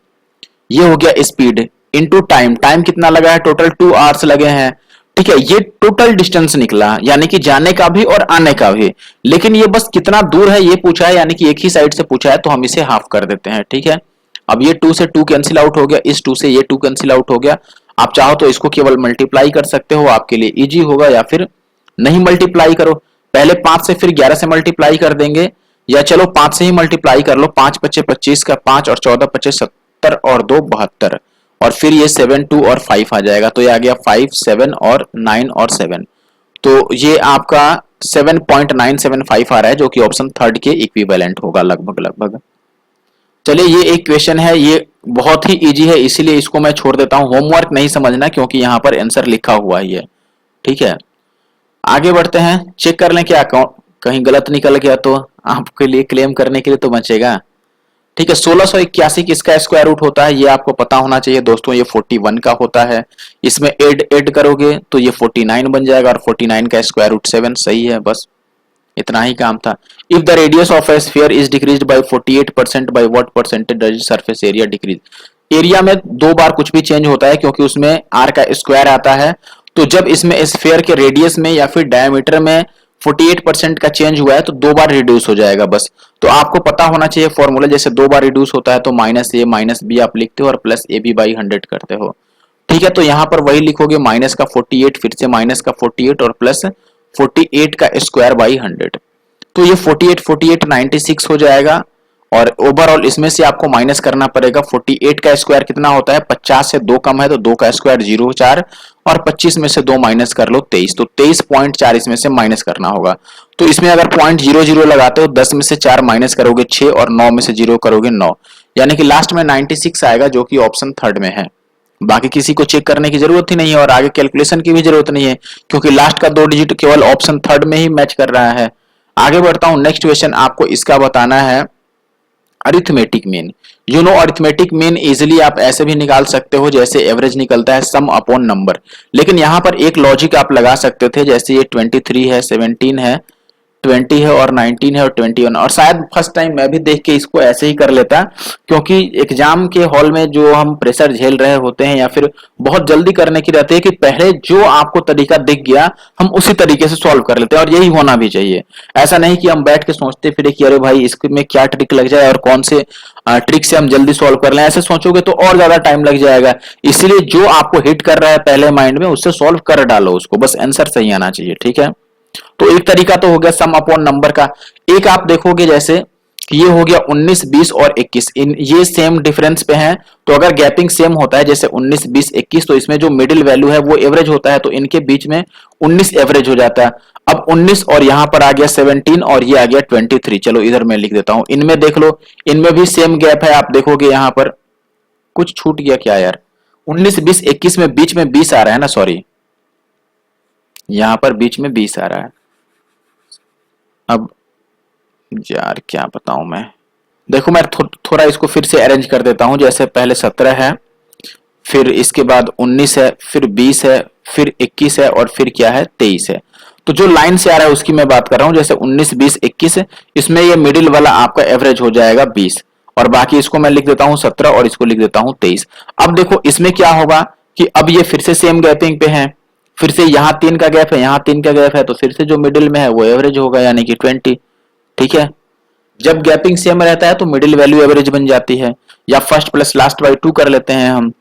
ये हो गया स्पीड इनटू टाइम। टाइम कितना लगा है? टोटल 2 आवर्स लगे हैं, ठीक है। ये टोटल डिस्टेंस निकला, यानी कि जाने का भी और आने का भी। लेकिन ये बस कितना दूर है ये पूछा है, यानी कि एक ही साइड से पूछा है, तो हम इसे हाफ कर देते हैं, ठीक है। अब ये 2 से 2 कैंसिल आउट हो गया, इस 2 से ये 2 कैंसिल आउट हो गया। आप चाहो तो इसको केवल मल्टीप्लाई कर सकते हो, आपके लिए इजी होगा, या फिर नहीं मल्टीप्लाई करो, पहले 5 से फिर 11 से मल्टीप्लाई कर देंगे, या चलो 5 से ही मल्टीप्लाई कर लो। 5 पच्चे 25 का 5 और 14 पच्चे 70 और 2 72, और फिर ये 7 2 और 5 आ जाएगा, तो ये आ गया 5 7 और 9 और 7। तो ये आपका 7.975 आ रहा है, जो कि ऑप्शन थर्ड के इक्विवेलेंट होगा लगभग लगभग। चलिए ये एक क्वेश्चन है, ये बहुत ही इजी है, इसीलिए इसको मैं छोड़ देता हूं। होमवर्क नहीं समझना, क्योंकि यहाँ पर आंसर लिखा हुआ ही है, ठीक है। आगे बढ़ते हैं, चेक कर लें क्या कहीं गलत निकल गया तो आपके लिए क्लेम करने के लिए तो बचेगा, ठीक है। 1681 किसका स्क्वायर रूट होता है? ये आपको पता होना चाहिए दोस्तों, ये 41 का होता है। इसमें ऐड करोगे तो ये 49 बन जाएगा, और 49 का स्क्वायर रूट 7 सही है। बस इतना ही काम था। If the radius of A sphere is decreased bye 48% by what percentage does surface area decrease? Area में 2 बार कुछ भी चेंज होता है, क्योंकि उसमें आर का स्क्वायर आता है। तो जब इसमें स्फीयर के रेडियस में या फिर डायमीटर में 48% का चेंज हुआ है तो 2 बार रिड्यूस हो जाएगा बस। तो आपको पता होना चाहिए फॉर्मूला, जैसे 2 बार रिड्यूस होता है तो -a -b आप लिखते हो और प्लस ab बाई 100 करते हो, ठीक है। तो यहाँ पर वही लिखोगे, माइनस का 48, फिर से माइनस का 48 और प्लस 48 का स्क्वायर बाई 100। तो ये 48 48 96 हो जाएगा, और ओवरऑल इसमें से आपको माइनस करना पड़ेगा। 48 का स्क्वायर कितना होता है, 50 से 2 कम है तो 2 का स्क्वायर 0,4 और 25 में से 2 माइनस कर लो 23, तो 23.4 इसमें से माइनस करना होगा। तो इसमें अगर 0.00 लगाते हो 10 में से 4 माइनस करोगे 6 और 9 में से 0 करोगे 9, यानी कि लास्ट में 96 आएगा, जो कि ऑप्शन थर्ड में है। बाकी किसी को चेक करने की जरूरत ही नहीं है और आगे कैलकुलेशन की भी जरूरत नहीं है, क्योंकि लास्ट का 2 डिजिट केवल ऑप्शन थर्ड में ही मैच कर रहा है। आगे बढ़ता हूं, नेक्स्ट क्वेश्चन आपको इसका बताना है arithmetic mean. You know arithmetic mean easily आप ऐसे भी निकाल सकते हो जैसे एवरेज निकलता है सम अपॉन नंबर, लेकिन यहां पर एक लॉजिक आप लगा सकते थे, जैसे ये 23 है, 17 है, 20 है और 19 है और 21, और शायद फर्स्ट टाइम मैं भी देख के इसको ऐसे ही कर लेता, क्योंकि एग्जाम के हॉल में जो हम प्रेशर झेल रहे होते हैं या फिर बहुत जल्दी करने की रहती है कि पहले जो आपको तरीका दिख गया हम उसी तरीके से सॉल्व कर लेते हैं, और यही होना भी चाहिए। ऐसा नहीं कि हम बैठ के सोचते फिर कि अरे भाई इसमें क्या ट्रिक लग जाए और कौन से ट्रिक से हम जल्दी सॉल्व कर लें, ऐसे सोचोगे तो और ज्यादा टाइम लग जाएगा। इसलिए जो आपको हिट कर रहा है पहले माइंड में उससे सॉल्व कर डालो उसको, बस आंसर सही आना चाहिए, ठीक है। तो एक तरीका तो हो गया सम अपॉन नंबर का। एक आप देखोगे जैसे कि ये हो गया 19, 20 और 21, इन ये सेम डिफरेंस पे हैं, तो अगर गैपिंग सेम होता है जैसे 19, 20, 21, तो इसमें जो मिडिल वैल्यू है वो एवरेज होता है, तो इनके बीच में 19 एवरेज हो जाता है। अब 19 और यहां पर आ गया 17 और ये आ गया 23, चलो इधर मैं लिख देता हूं, इनमें देख लो, इनमें भी सेम गैप है। आप देखोगे यहां पर कुछ छूट गया क्या यार, 19, 20, 21 में बीच में 20 आ रहा है ना, सॉरी यहां पर बीच में 20 आ रहा है। अब यार क्या बताऊं मैं, देखो मैं थोड़ा इसको फिर से अरेंज कर देता हूं, जैसे पहले 17 है, फिर इसके बाद 19 है, फिर 20 है, फिर 21 है और फिर क्या है 23 है। तो जो लाइन से आ रहा है उसकी मैं बात कर रहा हूं, जैसे 19, 20, 21, इसमें ये मिडिल वाला आपका एवरेज हो जाएगा 20, और बाकी इसको मैं लिख देता हूं 17 और इसको लिख देता हूं 23। अब देखो इसमें क्या होगा कि अब ये फिर से सेम गैपिंग पे है, फिर से यहाँ 3 का गैप है, यहाँ 3 का गैप है, तो फिर से जो मिडिल में है वो एवरेज होगा यानी कि 20, ठीक है। जब गैपिंग सेम रहता है तो मिडिल वैल्यू एवरेज बन जाती है, या फर्स्ट प्लस लास्ट बाई 2 कर लेते हैं हम।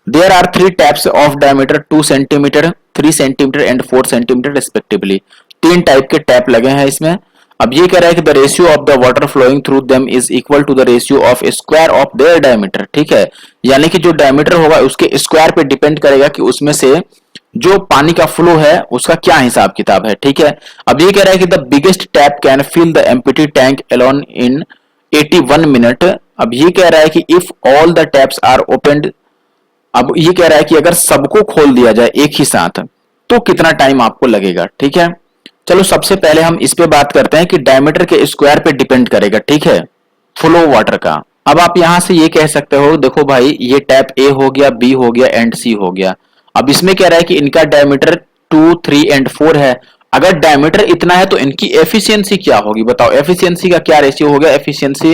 There are 3 taps of diameter 2 centimetre, 3 centimetre and 4 centimetre respectively. 3 type के टैप लगे हैं इसमें। अब ये कह रहा है कि the ratio of the water flowing through them is equal to the ratio of square of their diameter, ठीक है। यानी कि जो डायमीटर होगा उसके स्क्वायर पे डिपेंड करेगा कि उसमें से जो पानी का फ्लो है उसका क्या हिसाब किताब है, ठीक है। अब ये कह रहा है कि the biggest tap can fill the empty tank alone in 81 minute. अब ये कह रहा है कि if all the taps are opened, अब ये कह रहा है कि अगर सबको खोल दिया जाए एक ही साथ तो कितना टाइम आपको लगेगा, ठीक है। चलो सबसे पहले हम इस पे बात करते हैं कि डायमीटर के स्क्वायर पे डिपेंड करेगा, ठीक है, फ्लो वाटर का। अब आप यहां से ये कह सकते हो, देखो भाई ये टैप ए हो गया, बी हो गया एंड सी हो गया। अब इसमें कह रहा है कि इनका डायमीटर 2, 3 एंड 4 है। अगर डायमीटर इतना है तो इनकी एफिशिएंसी क्या होगी बताओ, एफिशिएंसी का क्या रेशियो हो गया, efficiency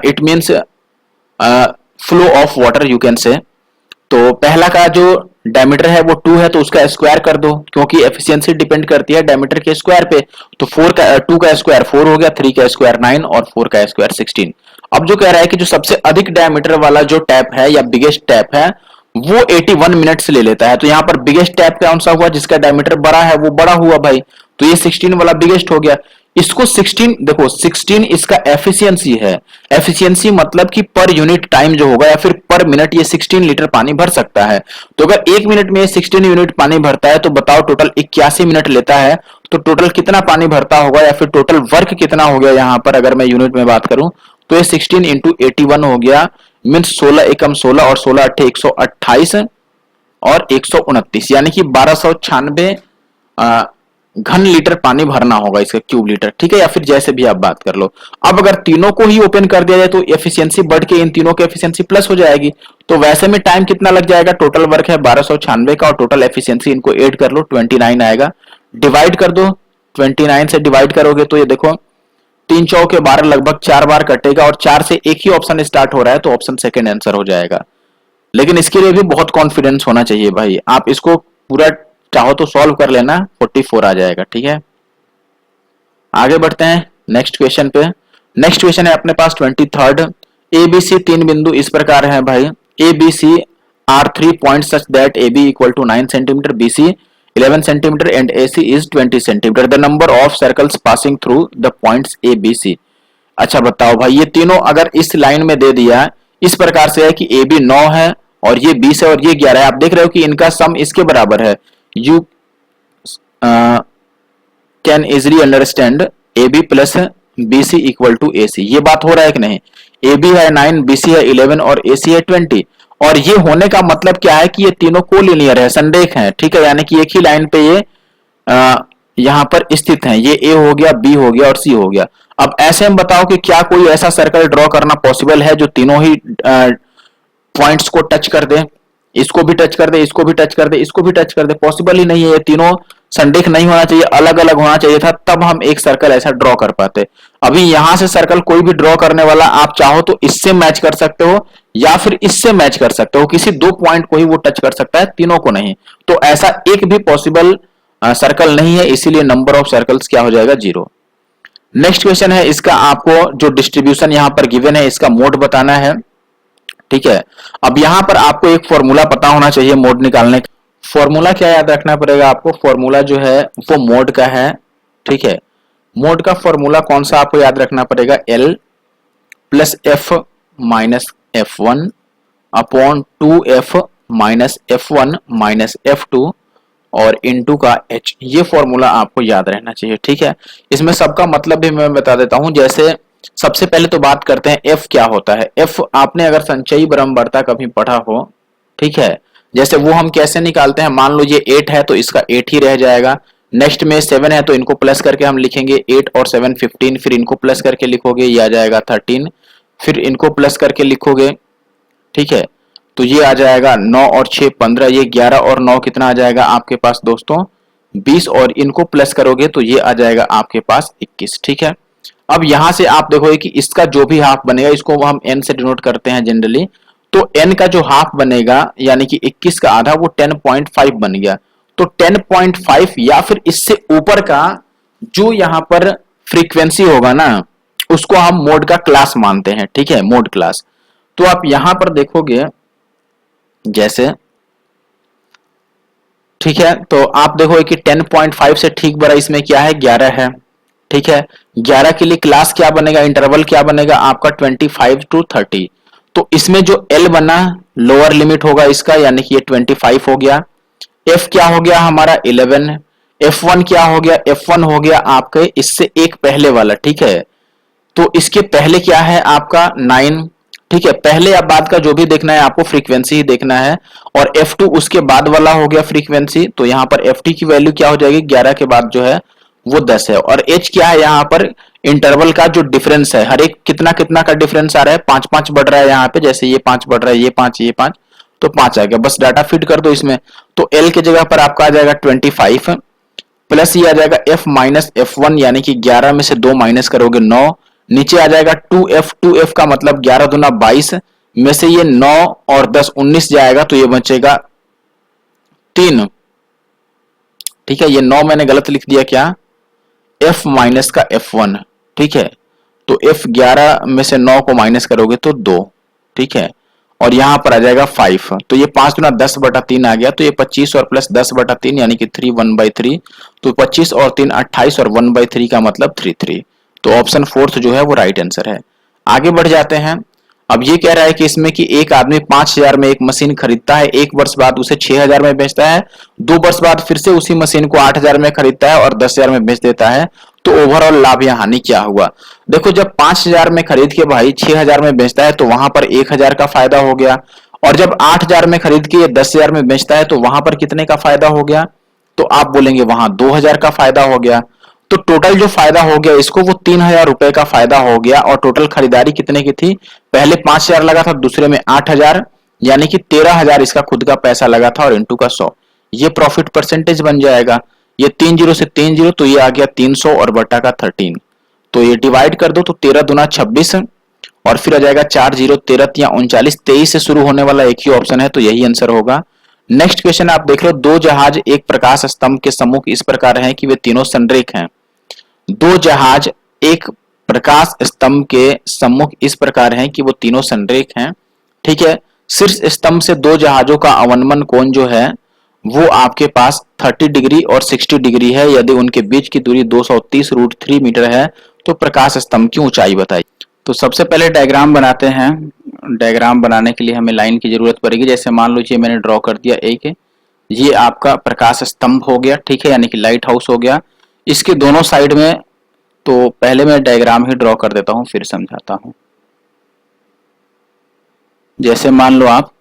it means flow of water you can say. तो पहला का जो डायमीटर है वो 2 है तो उसका स्क्वायर कर दो, क्योंकि एफिशिएंसी डिपेंड करती है डायमीटर के स्क्वायर पे। तो 2 का स्क्वायर 4 हो गया, 3 का स्क्वायर 9 और 4 का स्क्वायर 16। अब जो कह रहा है कि जो सबसे अधिक डायमीटर वाला जो टैप है या बिगेस्ट टैप है वो 81 मिनट से ले लेता है। तो यहाँ पर बिगेस्ट टैप कौन सा हुआ, जिसका डायमीटर बड़ा है वो बड़ा हुआ भाई, तो ये 16 वाला बिगेस्ट हो गया। इसको 16 देखो, 16 इसका एफिशिएंसी है। एफिशिएंसी मतलब कि पर यूनिट टाइम जो होगा या फिर पर मिनट ये 16 लीटर पानी भर सकता है। तो अगर 1 मिनट में 16 यूनिट पानी भरता है तो बताओ टोटल 81 मिनट लेता है, तो टोटल कितना पानी भरता होगा या फिर टोटल वर्क कितना हो गया। यहाँ पर अगर मैं यूनिट में बात करूं तो ये 16 इंटू 81 हो गया, मीन्स 16 एकम 16 और 16 अट्ठे 128 और 129, यानी कि 1296 घन लीटर पानी भरना होगा इसका क्यूब लीटर, ठीक है, या फिर जैसे भी आप बात कर लो। अब अगर तीनों को ही ओपन कर दिया जाए तो एफिशिएंसी बढ़ के इन तीनों की एफिशिएंसी प्लस हो जाएगी। तो वैसे में टाइम कितना लग जाएगा, टोटल वर्क है 1296 का और टोटल एफिशिएंसी इनको ऐड कर लो 29 आएगा, डिवाइड कर दो, 29 से डिवाइड करोगे तो ये देखो 3 चौके 12 लगभग 4 बार कटेगा और 4 से एक ही ऑप्शन स्टार्ट हो रहा है तो ऑप्शन सेकंड आंसर हो जाएगा। लेकिन इसके लिए भी बहुत कॉन्फिडेंस होना चाहिए भाई, आप इसको पूरा चाहो तो सॉल्व कर लेना, 44 आ जाएगा, ठीक है। आगे बढ़ते हैं नेक्स्ट क्वेश्चन पे। नेक्स्ट क्वेश्चन है अपने पास 23rd। एबीसी 3 बिंदु इस प्रकार है भाई, A B C are 3 points such that A B equal to 9 centimetre, B C 11 centimetre and AC is 20 centimetre. The number of circles passing through the points A B C अच्छा बताओ भाई, ये तीनों अगर इस लाइन में दे दिया इस प्रकार से है कि ए बी 9 है और ये 20 है और ये 11 है, आप देख रहे हो कि इनका सम इसके बराबर है। You can easily understand A B plus B C equal to A C. ये बात हो रहा है कि नहीं? ए बी है 9, बी सी है 11 और ए सी है 20। और ये होने का मतलब क्या है कि ये तीनों कोलिनियर है, संरेख है, ठीक है, यानी कि एक ही लाइन पे ये यहां पर स्थित हैं। ये ए हो गया, बी हो गया और सी हो गया। अब ऐसे में बताओ कि क्या कोई ऐसा सर्कल ड्रॉ करना पॉसिबल है जो तीनों ही पॉइंट्स को टच कर दे, इसको भी टच कर दे, इसको भी टच कर दे, इसको भी टच कर दे? पॉसिबल ही नहीं है, ये तीनों संरेख नहीं होना चाहिए, अलग अलग होना चाहिए था, तब हम एक सर्कल ऐसा ड्रॉ कर पाते। अभी यहां से सर्कल कोई भी ड्रॉ करने वाला आप चाहो तो इससे मैच कर सकते हो या फिर इससे मैच कर सकते हो, किसी दो पॉइंट को ही वो टच कर सकता है, तीनों को नहीं। तो ऐसा एक भी पॉसिबल सर्कल नहीं है, इसीलिए नंबर ऑफ सर्कल्स क्या हो जाएगा? 0। नेक्स्ट क्वेश्चन है, इसका आपको जो डिस्ट्रीब्यूशन यहां पर गिवन है इसका मोड बताना है, ठीक है। अब यहां पर आपको एक फॉर्मूला पता होना चाहिए मोड निकालने का। फॉर्मूला क्या याद रखना पड़ेगा आपको? फॉर्मूला जो है वो मोड का है, ठीक है। मोड का फॉर्मूला कौन सा आपको याद रखना पड़ेगा? L plus F minus F1 upon 2F minus F1 minus F2 और इनटू का H। ये फॉर्मूला आपको याद रहना चाहिए, ठीक है। इसमें सबका मतलब भी मैं बता देता हूं। जैसे सबसे पहले तो बात करते हैं F क्या होता है। F आपने अगर संचयी ब्रह्मवर्ता कभी पढ़ा हो, ठीक है, जैसे वो हम कैसे निकालते हैं, मान लो ये 8 है तो इसका 8 ही रह जाएगा। नेक्स्ट में 7 है तो इनको प्लस करके हम लिखेंगे 8 और 7 15, फिर इनको प्लस करके लिखोगे ये आ जाएगा 13, फिर इनको प्लस करके लिखोगे, ठीक है, तो ये आ जाएगा 9 और 6 15, ये 11 और 9 कितना आ जाएगा आपके पास दोस्तों? 20, और इनको प्लस करोगे तो ये आ जाएगा आपके पास 21, ठीक है। अब यहां से आप देखोगे कि इसका जो भी हाफ बनेगा इसको हम n से डिनोट करते हैं जनरली, तो n का जो हाफ बनेगा यानी कि 21 का आधा वो 10.5 बन गया। तो 10.5 या फिर इससे ऊपर का जो यहां पर फ्रीक्वेंसी होगा ना उसको हम मोड का क्लास मानते हैं, ठीक है, मोड क्लास। तो आप यहां पर देखोगे जैसे, ठीक है, तो आप देखोगे कि 10.5 से ठीक बड़ा इसमें क्या है? 11 है, ठीक है। 11 के लिए क्लास क्या बनेगा, इंटरवल क्या बनेगा आपका? 25 to 30। तो इसमें जो L बना लोअर लिमिट होगा इसका, यानी कि ये 25 हो गया। F क्या हो गया हमारा? 11। F1 क्या हो गया? F1 हो गया आपके इससे एक पहले वाला, ठीक है। तो इसके पहले क्या है आपका? 9, ठीक है। पहले या बाद का जो भी देखना है आपको फ्रीक्वेंसी ही देखना है। और F2 उसके बाद वाला हो गया फ्रीक्वेंसी, तो यहां पर Ft की वैल्यू क्या हो जाएगी? 11 के बाद जो है वो 10 है। और H क्या है यहाँ पर? इंटरवल का जो डिफरेंस है, हर एक कितना कितना का डिफरेंस आ रहा है? 5-5 बढ़ रहा है यहाँ पे, जैसे ये 5 बढ़ रहा है, ये 5, ये 5, तो 5 आ गया। बस डाटा फिट कर दो इसमें, तो L के जगह पर आपका आ जाएगा 25 प्लस ये आ जाएगा F माइनस F1, यानी कि 11 में से 2 माइनस करोगे 9, नीचे आ जाएगा 2F। 2F का मतलब 11 दूना 22 में से ये 9 और 10 19 जाएगा, तो ये बचेगा 3, ठीक है। ये 9 मैंने गलत लिख दिया, क्या? F माइनस का F1, ठीक है। तो F 11 में से 9 को माइनस करोगे तो 2, ठीक है। और यहां पर आ जाएगा 5, तो ये 5 गुना 10/3 आ गया, तो ये 25 और प्लस 10/3 यानी कि 3 1/3, तो 25 और 3 28 और 1/3 का मतलब 3 तो ऑप्शन 4 जो है वो राइट आंसर है। आगे बढ़ जाते हैं। अब ये कह रहा है कि इसमें कि एक आदमी 5000 में एक मशीन खरीदता है, 1 वर्ष बाद उसे 6000 में बेचता है, 2 वर्ष बाद फिर से उसी मशीन को 8000 में खरीदता है और 10000 में बेच देता है, तो ओवरऑल लाभ या हानि क्या हुआ? देखो, जब 5000 में खरीद के भाई 6000 में बेचता है तो वहां पर 1000 का फायदा हो गया, और जब 8000 में खरीद के 10000 में बेचता है तो वहां पर कितने का फायदा हो गया? तो आप बोलेंगे वहां 2000 का फायदा हो गया। तो टोटल जो फायदा हो गया इसको वो 3000 रुपए का फायदा हो गया। और टोटल खरीदारी कितने की थी? पहले 5000 लगा था, दूसरे में 8000, यानी कि 13000 इसका खुद का पैसा लगा था, और इंटू का 100, ये प्रॉफिट परसेंटेज बन जाएगा। ये 3 0 से 3 0, तो ये आ गया 300 और बटा का 13, तो ये डिवाइड कर दो तो 13 दूना 26 और फिर आ जाएगा 4 0 13 या 39, 23 से शुरू होने वाला एक ही ऑप्शन है, तो यही आंसर होगा। नेक्स्ट क्वेश्चन आप देख लो, 2 जहाज एक प्रकाश स्तंभ के सम्मुख इस प्रकार हैं कि वे तीनों संरेख हैं। 2 जहाज एक प्रकाश स्तंभ के सम्मुख इस प्रकार हैं कि वो तीनों संरेख हैं, ठीक है। शीर्ष स्तंभ से 2 जहाजों का अवनमन कोण जो है वो आपके पास 30 डिग्री और 60 डिग्री है। यदि उनके बीच की दूरी 230 √3 मीटर है तो प्रकाश स्तंभ की ऊंचाई बताइए। तो सबसे पहले डायग्राम बनाते हैं। डायग्राम बनाने के लिए हमें लाइन की जरूरत पड़ेगी। जैसे मान लो ये मैंने ड्रॉ कर दिया एक, ये आपका प्रकाश स्तंभ हो गया, ठीक है, यानी कि लाइट हाउस हो गया। इसके दोनों साइड में, तो पहले मैं डायग्राम ही ड्रॉ कर देता हूं फिर समझाता हूं। जैसे मान लो आप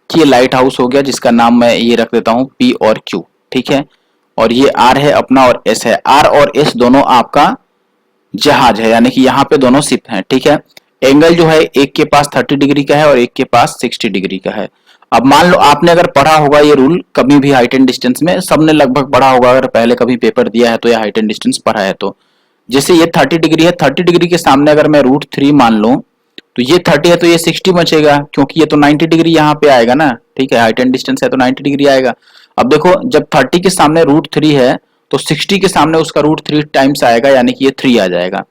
कि ये लाइट हाउस हो गया, जिसका नाम मैं ये रख देता हूं P और Q, ठीक है, और ये R है अपना और S है। R और S दोनों आपका जहाज है, यानी कि यहाँ पे दोनों शिप हैं, ठीक है। एंगल जो है एक के पास 30 डिग्री का है और एक के पास 60 डिग्री का है। अब मान लो आपने अगर पढ़ा होगा ये रूल कभी भी हाइट एंड डिस्टेंस में, सबने लगभग पढ़ा होगा, अगर पहले कभी पेपर दिया है तो या हाइट एंड डिस्टेंस पढ़ा है तो। जैसे ये 30 डिग्री है, 30 डिग्री के सामने अगर मैं √3 मान लूं, तो ये 30 है तो ये 60 बचेगा, क्योंकि ये तो 90 डिग्री यहाँ पे आएगा ना, ठीक है, हाइट एंड डिस्टेंस है तो 90 डिग्री आएगा। अब देखो जब 30 के सामने √3 है तो 60 के सामने उसका √3 टाइम्स आएगा, यानी कि ये 3 आ जाएगा।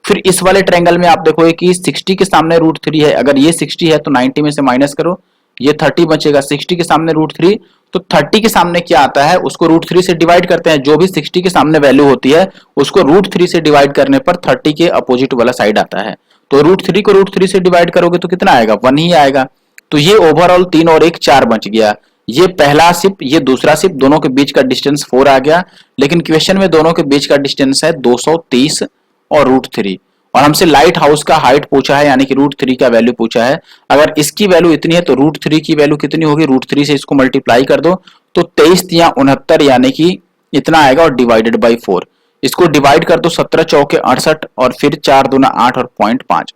फिर इस वाले ट्रायंगल में आप देखोगे कि 60 के सामने √3 है, अगर ये 60 है तो 90 में से माइनस करो, ये 30 बचेगा। 60 के सामने √3, तो 30 के सामने क्या आता है उसको √3 से डिवाइड करते हैं। जो भी 60 के सामने वैल्यू होती है उसको √3 से डिवाइड करने पर 30 के अपोजिट वाला साइड आता है। तो √3 को √3 से डिवाइड करोगे तो कितना आएगा, 1 ही आएगा। तो ये ओवरऑल 3 और 1 4 बच गया। ये पहला शिप, ये दूसरा शिप, दोनों के बीच का डिस्टेंस 4 आ गया। लेकिन क्वेश्चन में दोनों के बीच का डिस्टेंस है 230 और √3, और हमसे लाइट हाउस का हाइट पूछा है, यानी कि √3 का वैल्यू पूछा है। अगर इसकी वैल्यू इतनी है तो √3 की वैल्यू कितनी होगी, √3 से इसको मल्टीप्लाई कर दो तो 23 या 69, यानी कि इतना आएगा, और डिवाइडेड बाई 4। इसको डिवाइड कर दो 17 चौके 68 और फिर 4 दूना 8 और 0.5,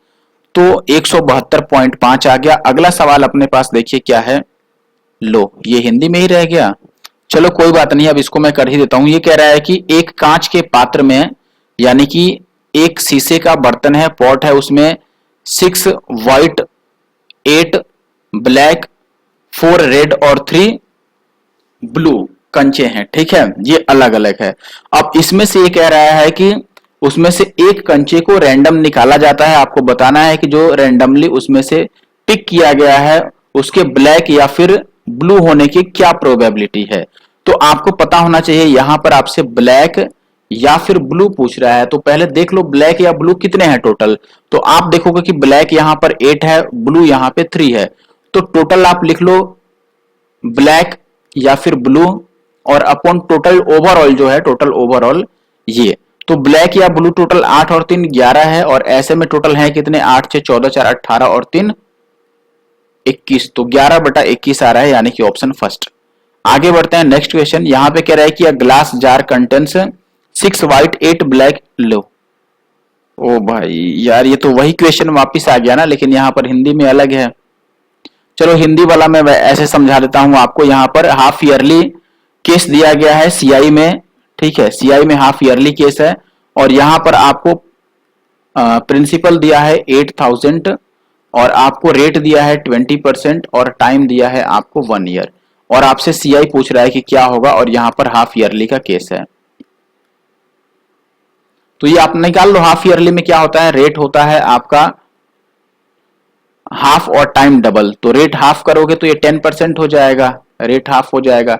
तो 172.5 आ गया। अगला सवाल अपने पास देखिए क्या है। लो ये हिंदी में ही रह गया, चलो कोई बात नहीं, अब इसको मैं कर ही देता हूं। ये कह रहा है कि एक कांच के पात्र में, यानी कि एक शीशे का बर्तन है, पॉट है, उसमें 6 व्हाइट, 8 ब्लैक, 4 रेड और 3 ब्लू कंचे हैं, ठीक है, ये अलग अलग है। अब इसमें से ये कह रहा है कि उसमें से एक कंचे को रैंडम निकाला जाता है। आपको बताना है कि जो रैंडमली उसमें से पिक किया गया है उसके ब्लैक या फिर ब्लू होने की क्या प्रोबेबिलिटी है। तो आपको पता होना चाहिए, यहां पर आपसे ब्लैक या फिर ब्लू पूछ रहा है, तो पहले देख लो ब्लैक या ब्लू कितने हैं टोटल। तो आप देखोगे कि ब्लैक यहां पर 8 है, ब्लू यहां पे 3 है, तो टोटल आप लिख लो ब्लैक या फिर ब्लू और अपॉन टोटल ओवरऑल जो है, टोटल ओवरऑल ये, तो ब्लैक या ब्लू टोटल 8 और 3 11 है, और ऐसे में टोटल है कितने, 8 6 14 4 18 और 3 21, तो 11/21 आ रहा है, यानी कि ऑप्शन फर्स्ट। आगे बढ़ते हैं नेक्स्ट क्वेश्चन। यहां पे कह रहा है कि a glass jar contains 6 white 8 black, लो ओ भाई यार ये तो वही क्वेश्चन वापिस आ गया ना, लेकिन यहाँ पर हिंदी में अलग है। चलो हिंदी वाला मैं ऐसे समझा देता हूं आपको। यहाँ पर हाफ ईयरली केस दिया गया है सीआई में, ठीक है, सीआई में हाफ ईयरली केस है, और यहाँ पर आपको प्रिंसिपल दिया है 8000 और आपको रेट दिया है 20% और टाइम दिया है आपको 1 ईयर, और आपसे सीआई पूछ रहा है कि क्या होगा, और यहाँ पर हाफ ईयरली का केस है। तो ये आप निकाल लो, हाफ ईयरली में क्या होता है, रेट होता है आपका हाफ और टाइम डबल, तो रेट हाफ करोगे तो ये 10% हो जाएगा, रेट हाफ हो जाएगा।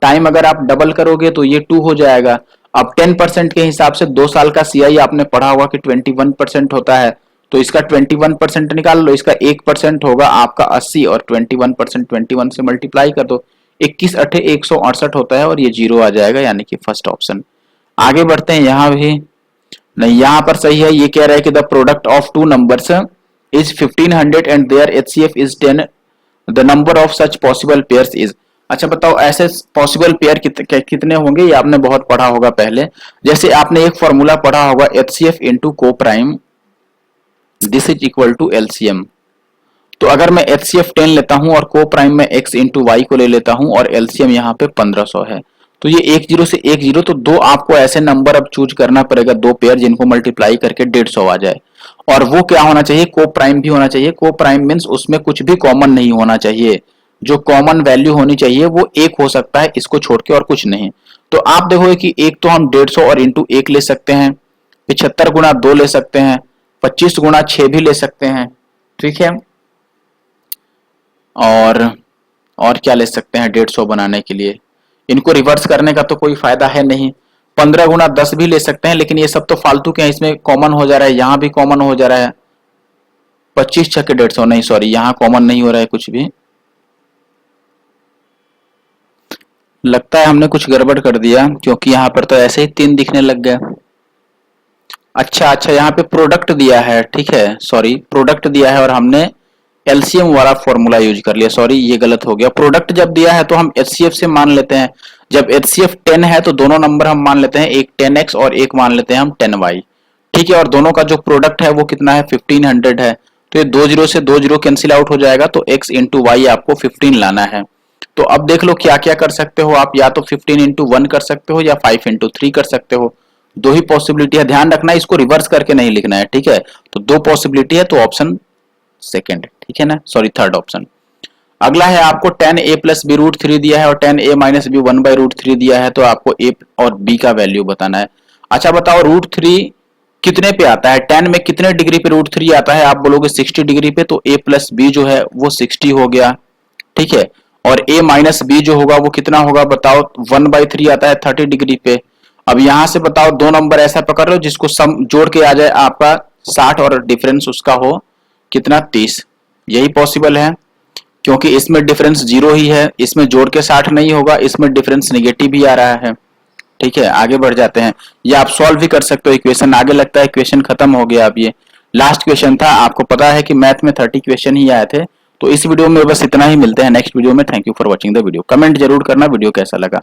टाइम अगर आप डबल करोगे तो ये 2 हो जाएगा। अब 10% के हिसाब से 2 साल का सीआई आपने पढ़ा होगा कि 21% होता है, तो इसका 21% निकाल लो, इसका 1% होगा आपका 80 और 21% 21 से मल्टीप्लाई कर दो, 21 8 168 होता है, और ये 0 आ जाएगा, यानी कि फर्स्ट ऑप्शन। आगे बढ़ते हैं, यहां भी नहीं, यहां पर सही है। ये कह रहा है कि the product of 2 numbers is 1500 and their H C F is 10, the number of such possible pairs is. अच्छा बताओ ऐसे पॉसिबल पेयर कितने होंगे, ये आपने बहुत पढ़ा होगा पहले। जैसे आपने एक फॉर्मूला पढ़ा होगा H C F into coprime, this is equal to L C M. तो अगर मैं एचसीएफ 10 लेता हूं और को प्राइम में एक्स इंटू वाई को ले लेता हूं, और एलसीएम यहाँ पे 1500 है, तो ये 10 से 10, तो 2 आपको ऐसे नंबर अब चूज करना पड़ेगा, 2 पेयर जिनको मल्टीप्लाई करके 150 आ जाए। और वो क्या होना चाहिए, को प्राइम भी होना चाहिए। को प्राइम मीन्स उसमें कुछ भी कॉमन नहीं होना चाहिए, जो कॉमन वैल्यू होनी चाहिए वो 1 हो सकता है, इसको छोड़ के और कुछ नहीं। तो आप देखोगे कि एक तो हम 150 और इंटू 1 ले सकते हैं, 75 गुणा 2 ले सकते हैं, 25 गुणा 6 भी ले सकते हैं, ठीक है, और क्या ले सकते हैं 150 बनाने के लिए। इनको रिवर्स करने का तो कोई फायदा है नहीं, 15 गुना 10 भी ले सकते हैं, लेकिन ये सब तो फालतू के हैं, इसमें कॉमन हो जा रहा है, यहां भी कॉमन हो जा रहा है। 25 छक्के 150, नहीं सॉरी, यहां कॉमन नहीं हो रहा है कुछ भी। लगता है हमने कुछ गड़बड़ कर दिया, क्योंकि यहाँ पर तो ऐसे ही 3 दिखने लग गया। अच्छा, यहाँ पे प्रोडक्ट दिया है, ठीक है, सॉरी प्रोडक्ट दिया है और हमने एलसीएम वाला फॉर्मूला यूज कर लिया, सॉरी ये गलत हो गया। प्रोडक्ट जब दिया है तो हम एचसीएफ से मान लेते हैं, जब एचसीएफ 10 है तो दोनों नंबर हम मान लेते हैं, एक 10x और एक मान लेते हैं हम 10y, ठीक है। और दोनों का जो प्रोडक्ट है वो कितना है, 1500 है। तो ये 2 जीरो से 2 जीरो कैंसिल आउट हो जाएगा, तो x इंटू वाई आपको 15 लाना है। तो अब देख लो क्या क्या कर सकते हो आप, या तो 15 इंटू 1 कर सकते हो या 5 इंटू 3 कर सकते हो। दो ही पॉसिबिलिटी है, ध्यान रखना इसको रिवर्स करके नहीं लिखना है, ठीक है। तो 2 पॉसिबिलिटी है, तो ऑप्शन सेकेंड, ठीक है ना, सॉरी थर्ड ऑप्शन। अगला है आपको 10a प्लस बी रूट 3 दिया है और 10a minus B 1 by root 3 दिया है, तो आपको a और b का वैल्यू बताना है। अच्छा बताओ रूट 3 कितने पे आता है, 10 में कितने डिग्री पे रूट 3 आता है, आप बोलोगे 60 डिग्री पे, तो a प्लस बी जो है वो 60 हो गया, ठीक है। और a माइनस बी जो होगा वो कितना होगा बताओ, 1/3 आता है 30 डिग्री पे। अब यहां से बताओ दो नंबर ऐसा पकड़ लो जिसको सम जोड़ के आ जाए आपका 60 और डिफरेंस उसका हो कितना 30, यही पॉसिबल है, क्योंकि इसमें डिफरेंस 0 ही है, इसमें जोड़ के 60 नहीं होगा, इसमें डिफरेंस नेगेटिव ही आ रहा है, ठीक है। आगे बढ़ जाते हैं, ये आप सॉल्व भी कर सकते हो इक्वेशन, आगे लगता है क्वेश्चन खत्म हो गया। अब ये लास्ट क्वेश्चन था, आपको पता है कि मैथ में 30 क्वेश्चन ही आए थे। तो इस वीडियो में बस इतना ही, मिलते हैं नेक्स्ट वीडियो में। Thank you for watching the video. Comment जरूर करना वीडियो कैसा लगा।